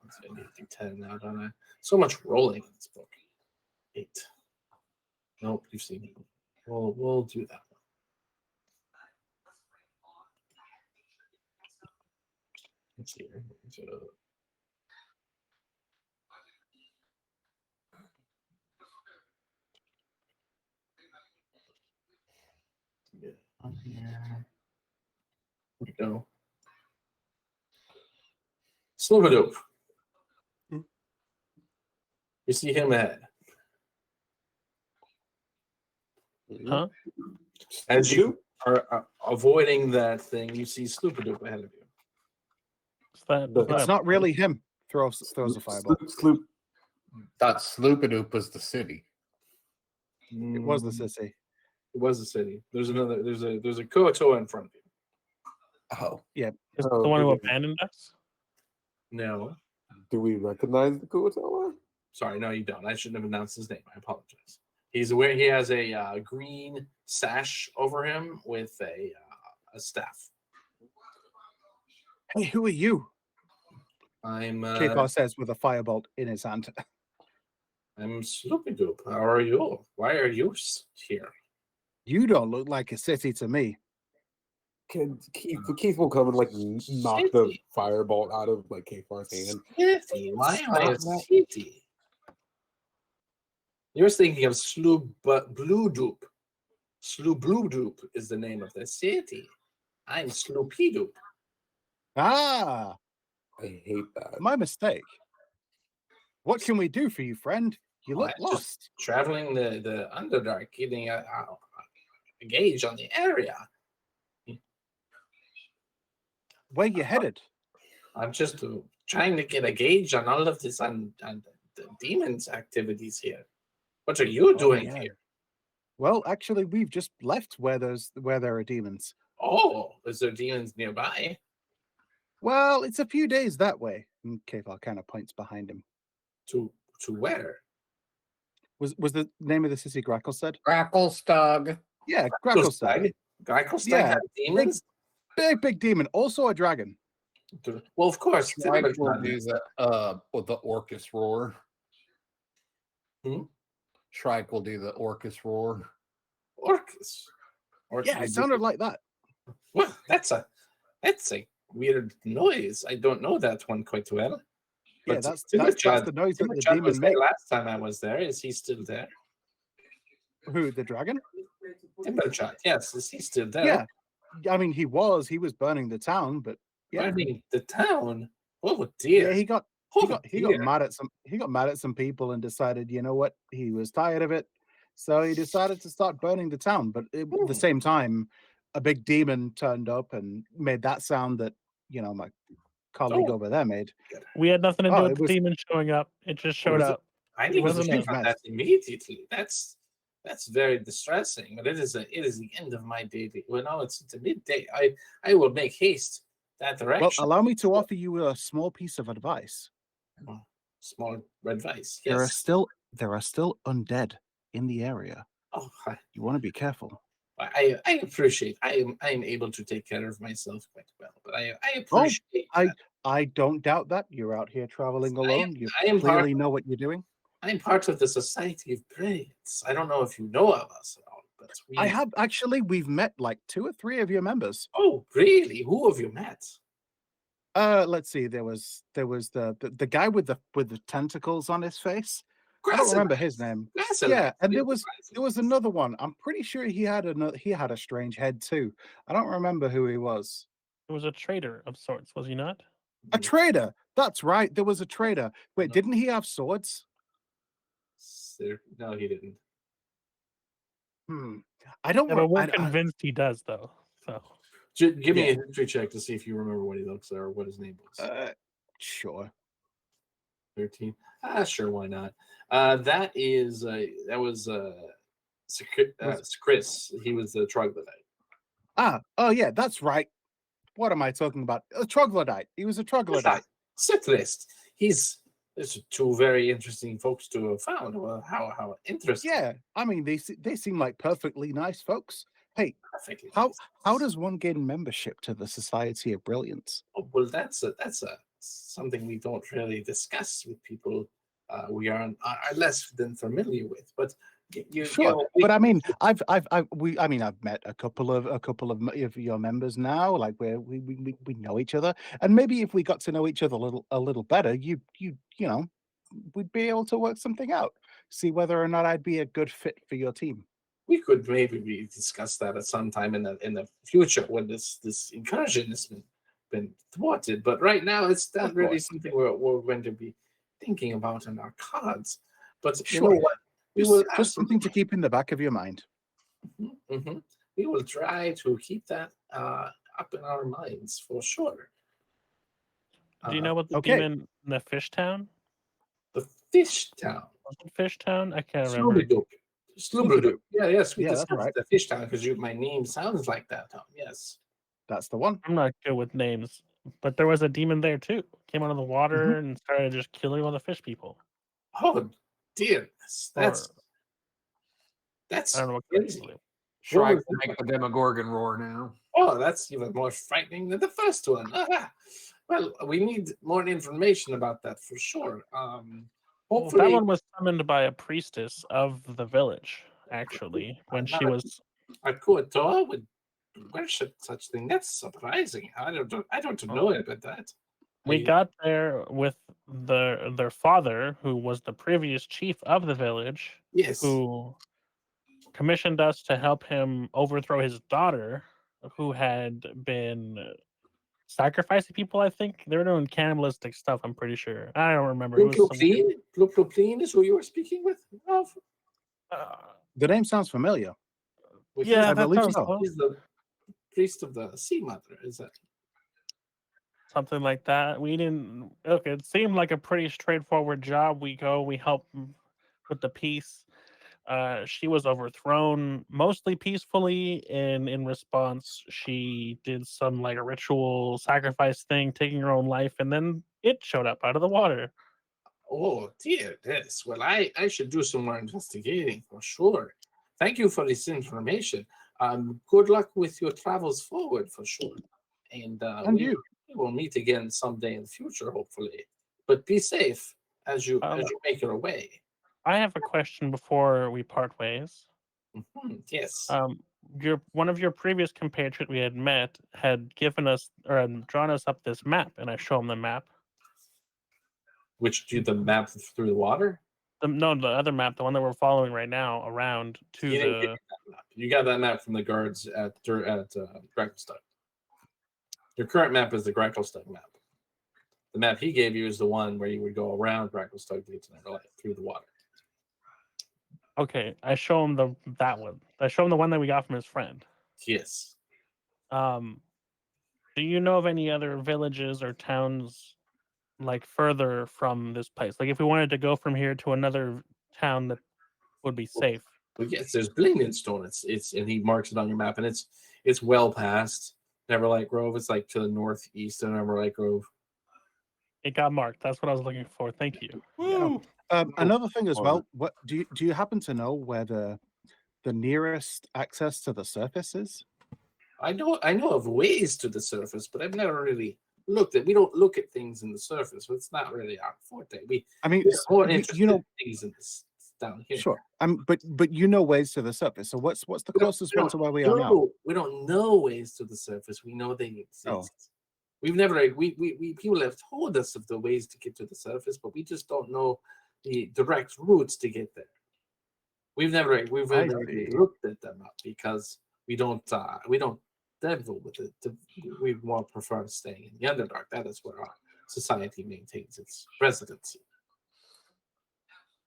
let's see, I need to do 10 now, don't I? So much rolling in this book. 8. Nope, you've seen it. We'll do that one. Let's see here. So, yeah, on here. Here we go. Sloopadoop. You see him ahead. Huh? As you are avoiding that thing, you see Sloopadoop ahead of you. Is that, But is that It's not really him. Throws a fireball. Sloop. Thought Sloopadoop was the city. It was the sissy. It was the city. There's another. There's a Koatoa in front of you. Oh, is Oh, the one who okay. abandoned us? No, Do we recognize the Kuatoa? sorry, no, you don't. I shouldn't have announced his name. I apologize. He's aware. He has a green sash over him with a staff. Hey, who are you? I'm Kefar says with a firebolt in his hand. I'm Sloopadoop. How are you? Why are you here? You don't look like a city to me. Keith will come and like knock the firebolt out of like Kefar's hand. City. Why am I a Stop city? You're thinking of Sloopadoop. Sloopadoop is the name of the city. I'm Sloopadoop. Ah, I hate that. my mistake. What can we do for you, friend? You look I'm just lost. traveling the Underdark, getting a gauge on the area. Where you headed? I'm just trying to get a gauge on all of this on the demons' activities here. What are you doing yeah. here? Well, actually, we've just left where there are demons. Oh, is there demons nearby? Well, it's a few days that way. And Kefar kind of points behind him. To where? Was the name of the sissy Gracklestad? Gracklestug. Yeah, Gracklestad. Gracklestag Yeah, have demons? Big demon. Also a dragon. Well, of course. Strike will do the with the Orcus roar. Hmm? Shrike will do the Orcus roar. Orcus. Yeah, it sounded like that. Well, that's a weird noise. I don't know that one quite well. Yeah, But that's Timberchad- the noise that the Timberchad demon was there makes. last time I was there. Is he still there? Who, the dragon? Timberchad, yes. Is he still there? Yeah. I mean, he was burning the town, but yeah. Burning the town. Oh dear. Yeah, he got dear. mad at some people and decided, you know what, he was tired of it, so he decided to start burning the town. But at the same time, a big demon turned up and made that sound that my colleague over there made. We had nothing to do Oh, with it the was- demon showing up. It just showed was- up. I It need to wasn't sleep a on mess. that immediately. That's very distressing. But it is the end of my day. Well, now it's the midday. I will make haste that direction. Well, allow me to offer you a small piece of advice. Small advice. There are Yes. still undead in the area. Oh, You want to be careful. I appreciate. I am able to take care of myself quite well. But I appreciate. that. I don't doubt that. You're out here traveling alone. You I am clearly know what you're doing. I'm part of the Society of Braids. I don't know if you know of us at all, but We've met like 2 or 3 of your members. Oh, really? Who have you met? Let's see. There was the guy with the tentacles on his face. I don't remember his name. Yeah, and there was another one. I'm pretty sure he had a strange head too. I don't remember who he was. It was a traitor of sorts, was he not? A trader. That's right. There was a trader. Wait, didn't he have swords? No, he didn't. I don't. Yeah, but we're I- convinced he does, though. So Give me a history check to see if you remember what he looks like or what his name was. Sure. 13. Sure, why not? That was Chris. He was the troglodyte. Oh yeah, that's right. What am I talking about? A troglodyte. He was a troglodyte. Cyclist. There's 2 very interesting folks to have found. Well, how interesting. Yeah, I mean they seem like perfectly nice folks. Hey, Perfectly how nice. does one gain membership to the Society of Brilliance? Oh, well, that's something we don't really discuss with people we are less than familiar with. But Sure, but I mean, I've met a couple of your members now. Like we know each other, and maybe if we got to know each other a little better, you know, we'd be able to work something out. See whether or not I'd be a good fit for your team. we could maybe discuss that at some time in the future when this incursion has been thwarted. But right now, it's not really something we're going to be thinking about in our cards. But you know what? Just something to keep in the back of your mind. Mm-hmm. We will try to keep that up in our minds for sure. do you know what the okay. demon in the fish town? The fish town. Was it fish town? I can't remember. Slubaduk. Yes, we Yeah, that's discussed right. the fish town because my name sounds like that town. Yes. That's the one. I'm not good with names, but there was a demon there too. Came out of the water and started just killing all the fish people. Oh dear, that's I don't know what crazy. crazy. Shrike will make the Demogorgon roar now. Oh, that's even more frightening than the first one. Well, we need more information about that for sure. Hopefully, That one was summoned by a priestess of the village, actually, when she was. a Kuatoa would worship such thing. That's surprising. I don't know about that. We got there with their father, who was the previous chief of the village, Yes. who commissioned us to help him overthrow his daughter, who had been sacrificing people. I think they were doing cannibalistic stuff. I'm pretty sure. I don't remember. It was some- Pluploplin is who you were speaking with? The name sounds familiar. Yeah, I that believe sounds so. He's the priest of the sea mother. Is that? something like that. We didn't. Okay, it seemed like a pretty straightforward job. We go, we help with the peace. She was overthrown mostly peacefully, and in response, she did some like a ritual sacrifice thing, taking her own life, and then it showed up out of the water. Oh dear, yes. Well, I should do some more investigating for sure. Thank you for this information. Good luck with your travels forward for sure. And we will meet again someday in the future, hopefully. But be safe as you make your way. I have a question before we part ways. Yes. One of your previous compatriots we had met had given us or had drawn us up this map, and I show him the map. Which do the map through the water? The other map, the one that we're following right now, around to He didn't give the. you that map. You got that map from the guards at Gracklestug. Your current map is the Gracklestug map. The map he gave you is the one where you would go around Gracklestug to get to Neverlight through the water. Okay, I show him that one. I show him the one that we got from his friend. Yes. Do you know of any other villages or towns like further from this place? Like if we wanted to go from here to another town that would be safe. But yes, there's Blingdenstone. It's and he marks it on your map, and it's well past Neverlight Grove. It's like to the northeast of Neverlight Grove. It got marked. That's what I was looking for. Thank you. Woo! Another thing as well. What do you happen to know where the nearest access to the surface is? I know of ways to the surface, but I've never really looked at. We don't look at things in the surface. So it's not really our forte. I mean, we're you interested know, in things in this down here. sure. But you know ways to the surface. So what's the closest one to where we are now? We don't know ways to the surface. We know they exist. Oh. We've never we people have told us of the ways to get to the surface, but we just don't know the direct routes to get there. We've never looked at them up because we don't devil with it. We more prefer staying in the Underdark. That is where our society maintains its residency.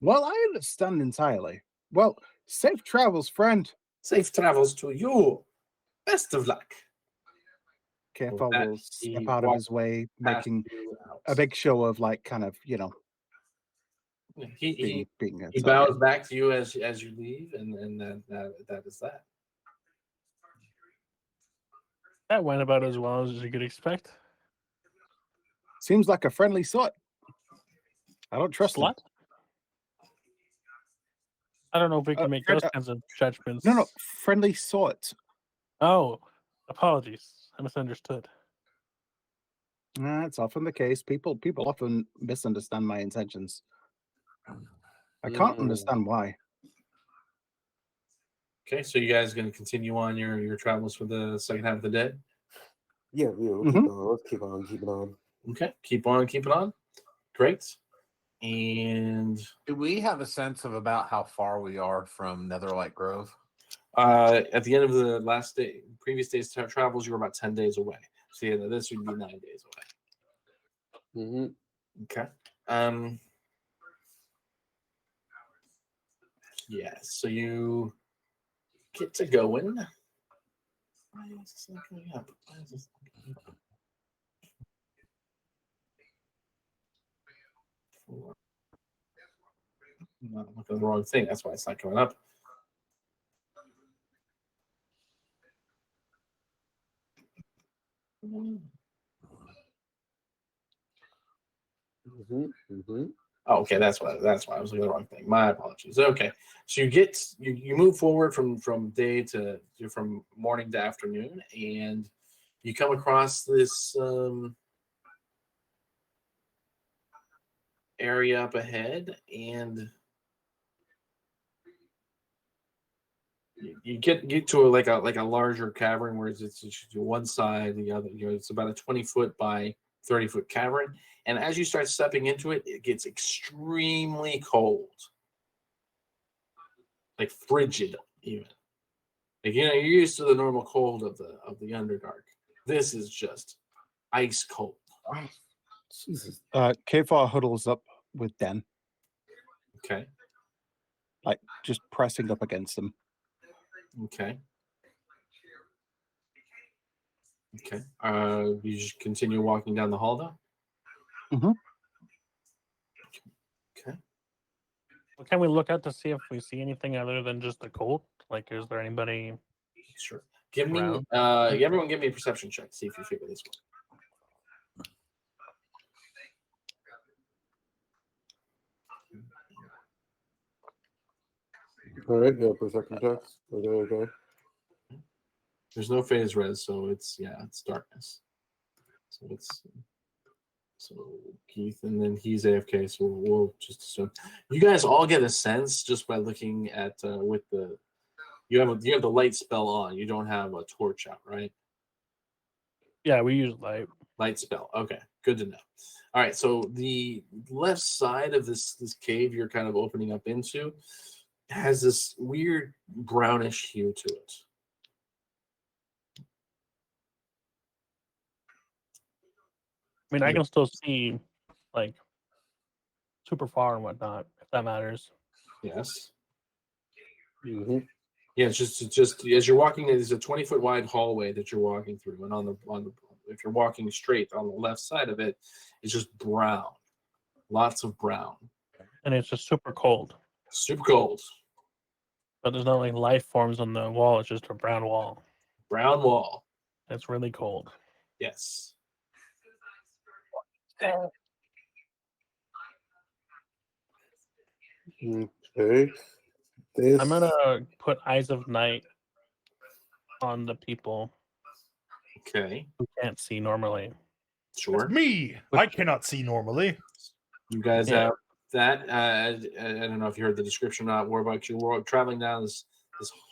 Well, I understand entirely. Well, safe travels, friend. Safe travels to you. Best of luck. Kefal that, will he step out of his way, making a big show of like kind of, you know, he being a he target. bows back to you as you leave, and that is that. That went about as well as you could expect. Seems like a friendly sort. I don't trust him. Slut? I don't know if we can make those kinds of judgments. No, friendly sort. Oh, apologies. I misunderstood. That's often the case. People often misunderstand my intentions. I can't understand why. Okay, so you guys going to continue on your travels for the second half of the day? Yeah, we'll keep on. Let's keep on keeping on. Okay, keep on. Great. And do we have a sense of about how far we are from Netherlight Grove? At the end of the previous day's travels, you were about 10 days away. So yeah, this would be 9 days away. Mm-hmm. Okay. Yeah, so you get to going. Why is this not coming up? I'm looking at the wrong thing. That's why it's not coming up. Oh, okay, that's why I was looking at the wrong thing. My apologies. Okay, so you move forward from morning to afternoon, and you come across this area up ahead, and you get to a larger cavern where it's one side, the other. It's about a 20-foot by 30-foot cavern, and as you start stepping into it, it gets extremely cold, like frigid even. Like, you're used to the normal cold of the Underdark. This is just ice cold. Oh, Jesus. Kefar huddles up with Den, Okay. like just pressing up against him. Okay. You just continue walking down the hall, though? Mm-hmm. Okay. Well, can we look out to see if we see anything other than just the cold? Like, is there anybody? Sure. Give me Around? everyone give me a perception check. See if you figure this one. All right, yeah, perception checks. Okay. There's no phase res, so it's darkness. So it's So Keith, and then he's AFK. So we'll just assume you guys all get a sense just by looking at with the you have the light spell on. You don't have a torch out, right? Yeah, we use light. Light spell. Okay, good to know. All right, so the left side of this cave you're kind of opening up into has this weird brownish hue to it. I mean, I can still see like super far and whatnot, if that matters. Yes. Mm-hmm. Yeah, it's just as you're walking, there's a 20-foot wide hallway that you're walking through, and on the if you're walking straight on the left side of it, it's just brown, lots of brown, And it's just super cold. super cold, But there's not like life forms on the wall, it's just a brown wall. brown wall. It's really cold. Yes. Okay. This. I'm gonna put Eyes of Night on the people Okay. who can't see normally. Sure. Me, I cannot see normally. You guys Yeah. have that. I don't know if you heard the description or not. Warbucks, you're traveling down this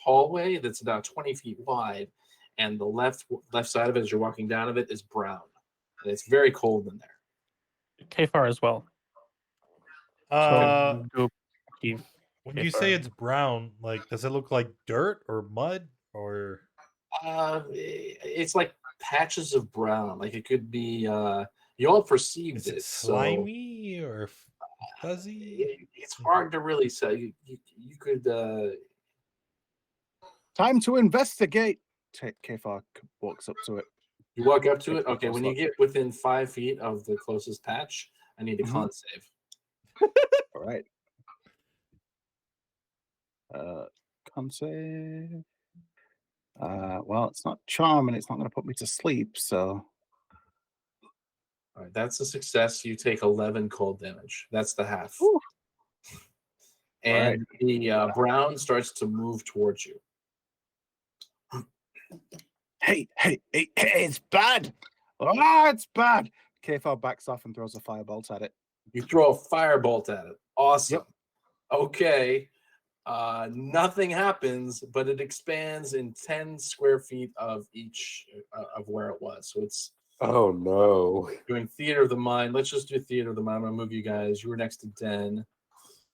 hallway that's about 20 feet wide, and the left side of it, as you're walking down of it, is brown, and it's very cold in there. Kfar as well. Uh, Goop, Keith, when you Kfar. say it's brown, like, does it look like dirt or mud or? It's like patches of brown. Like it could be. You all perceived Is it. it slimy or fuzzy? It's hard to really say. You could. Time to investigate. Kefar walks up to it. You walk up to it. Take the Okay, when close you get within 5 feet of the closest patch, I need a Mhm. con save. All right. Con save. Well, it's not charm, and it's not going to put me to sleep. So All right, that's a success. You take 11 cold damage. That's the half. Whew. And the brown starts to move towards you. hey, it's bad. Ah, it's bad. Kefar backs off and throws a firebolt at it. You throw a firebolt at it. Awesome. Yep. Okay. Nothing happens, but it expands in 10 square feet of each of where it was. So it's Oh no. doing theater of the mind. Let's just do theater of the mind. I'm gonna move you guys. You were next to Den.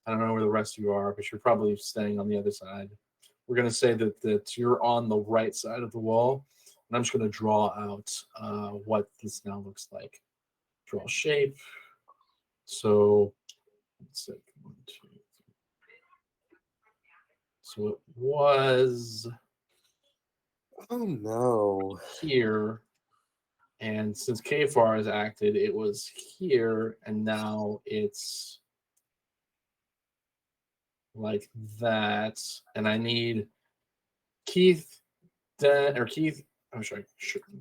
I don't know where the rest of you are, but you're probably staying on the other side. We're gonna say that you're on the right side of the wall, and I'm just gonna draw out what this now looks like. Draw shape. So let's see. 1, 2, 3. So it was Oh no. here, and since Kfar has acted, it was here, and now it's like that. And I need Keith, Den, or Keith. I'm sorry,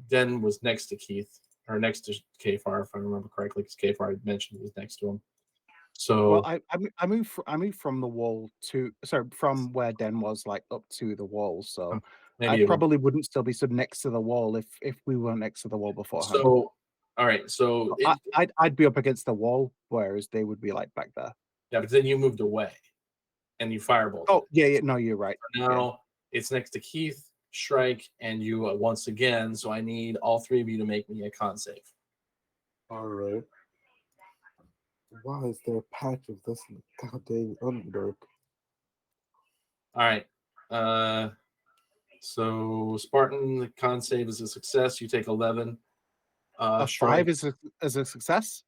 Den was next to Keith, or next to Kfar, if I remember correctly, because Kfar had mentioned he was next to him. So Well, I moved from the wall to from where Den was, like up to the wall. So I probably wouldn't still be stood next to the wall if we weren't next to the wall beforehand. So all right, so I'd be up against the wall, whereas they would be like back there. Yeah, but then you moved away, and you firebolted. Oh yeah, no, you're right. Now it's next to Keith, Shrike, and you once again. So I need all three of you to make me a con save. All right. Why is there a patch of this goddamn Underdark? All right. So Spartan, the con save is a success. You take 11. A 5 is a success.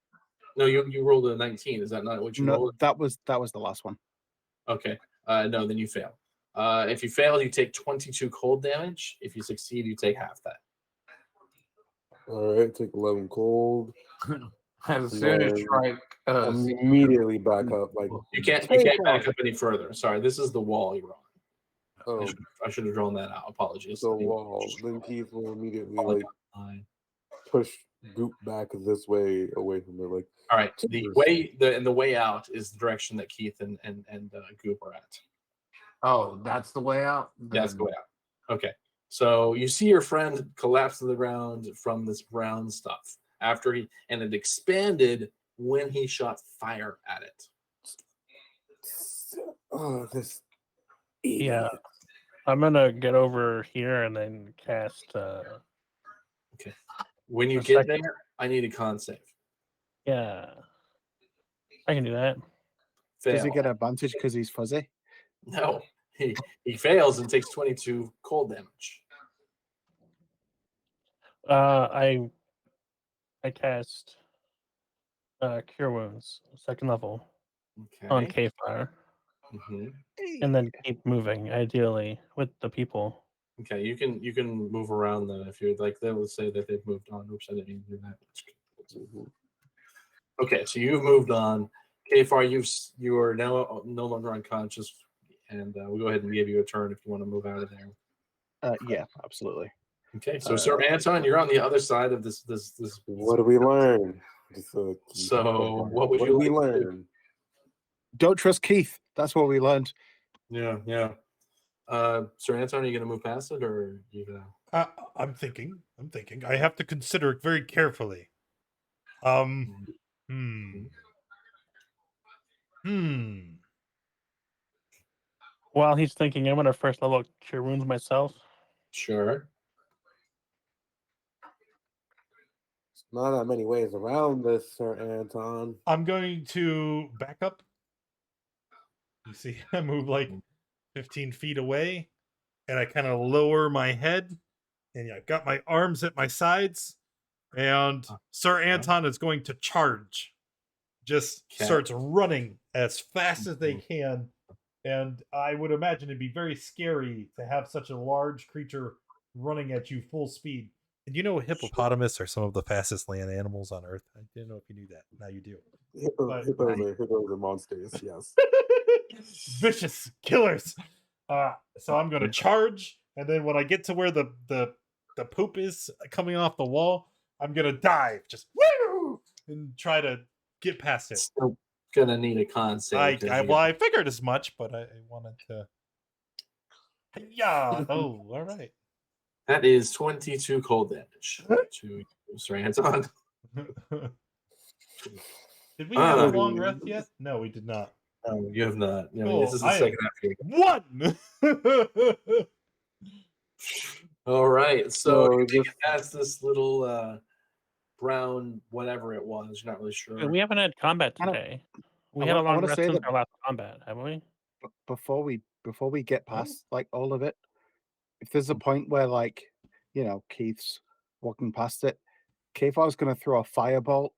No, you rolled a 19. Is that not what you rolled? That was the last one. Okay. No, then you fail. If you fail, you take 22 cold damage. If you succeed, you take half that. All right, take 11 cold. As soon as Shrike immediately back up. Like you can't back up any further. Sorry, this is the wall you're on. Oh, I should have drawn that out. Apologies. The wall. Then Keith will immediately push Goop back this way away from it. Like all right, the way out is the direction that Keith and Goop are at. Oh, that's the way out. That's the way out. Okay, so you see your friend collapse to the ground from this brown stuff. and it expanded when he shot fire at it. Oh, this. Yeah. idiot. I'm gonna get over here and then cast. Okay. When you A get second. there, I need a con save. Yeah, I can do that. Fail. Does he get advantage because he's fuzzy? No. He fails and takes 22 cold damage. I cast Cure Wounds, 2nd level, on Okay. K-Fire, hmm and then keep moving, ideally, with the people. Okay, you can move around then if you'd like. They will say that they've moved on. Oops, I didn't even do that. Okay, so you've moved on. Kfar, you are now no longer unconscious, and we'll go ahead and give you a turn if you want to move out of there. Yeah, absolutely. Okay, so Sir Anton, you're on the other side of this. What do we learn? So, what would what you do we like to do? learn? Don't trust Keith. That's what we learned. Yeah. Sir Anton, are you gonna move past it, or are you gonna? I'm thinking. I have to consider it very carefully. While he's thinking, I'm gonna 1st level Cure Wounds myself. Sure. Not that many ways around this, Sir Anton. I'm going to back up. You see, I move like 15 feet away, and I kind of lower my head, and I've got my arms at my sides, and Sir Anton is going to charge. Just Okay. starts running as fast as they can, and I would imagine it'd be very scary to have such a large creature running at you full speed. And you know, hippopotamus are some of the fastest land animals on Earth. I didn't know if you knew that. Now you do. Hippos are monsters, yes. Vicious killers. So I'm going to charge, and then when I get to where the poop is coming off the wall, I'm going to dive, just woo, and try to get past it. Still gonna need a con save. I figured as much, but I wanted to. Yeah. Oh, all right. That is 22 cold damage to Sir Anton. Did we have a long rest yet? No, we did not. No, you have not. No, Oh, this is the second half here. 1. All right, so So you make just- it past this little brown whatever it was. You're not really sure. We haven't had combat I don't- today. We I had a wa- I long wanna rest say since that- our last combat, haven't we? Before we get past like all of it, if there's a point where like Keith's walking past it, Kfar's going to throw a firebolt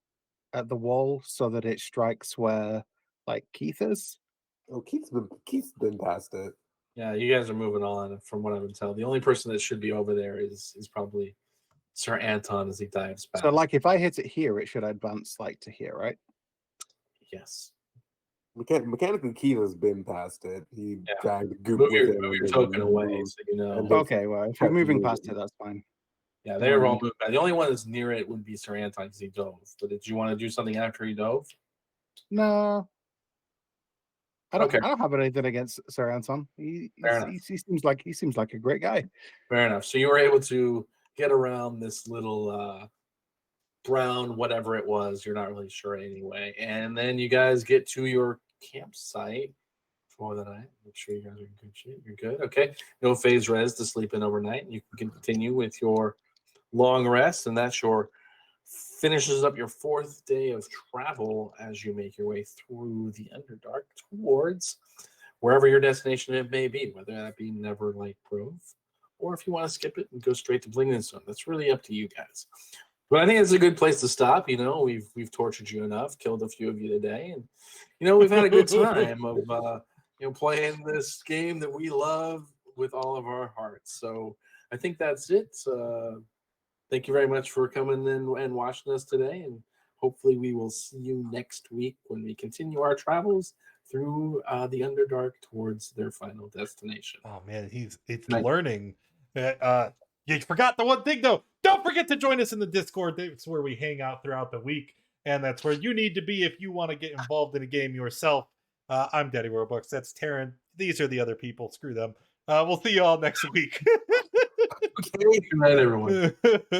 at the wall so that it strikes where like Keith is. Oh, Keith's been past it. Yeah, you guys are moving on. From what I can tell, the only person that should be over there is probably Sir Anton as he dives back. So like if I hit it here, it should advance like to here, right? yes. Mechanically, Keith has been past it. He Yeah. dragged the goop Move with your, him. move your and token away moved. so you know. And Okay, well if you're kept moving moving. past it, that's fine. Yeah, they're all moved back. The only one that's near it would be Sir Anton because he dove. But did you want to do something after he dove? No. I don't Okay. have anything against Sir Anton. He Fair enough. he seems like a great guy. Fair enough. So you were able to get around this little brown whatever it was. You're not really sure anyway. And then you guys get to your campsite for the night. Make sure you guys are in good shape. You're good. Okay. No phase res to sleep in overnight. And you can continue with your long rest, and that's your finishes up your 4th day of travel as you make your way through the Underdark towards wherever your destination may be, whether that be Neverlight Grove, or if you want to skip it and go straight to Blingdenstone. That's really up to you guys. But I think it's a good place to stop. We've tortured you enough, killed a few of you today, and we've had a good time of playing this game that we love with all of our hearts. So I think that's it. Thank you very much for coming in and watching us today, and hopefully we will see you next week when we continue our travels through the Underdark towards their final destination. Oh man, it's Nice. learning. You forgot the one thing though. Don't forget to join us in the Discord. That's where we hang out throughout the week, and that's where you need to be if you want to get involved in a game yourself. I'm Daddy Robux. That's Taryn. These are the other people. Screw them. We'll see you all next week. Okay, good night, everyone.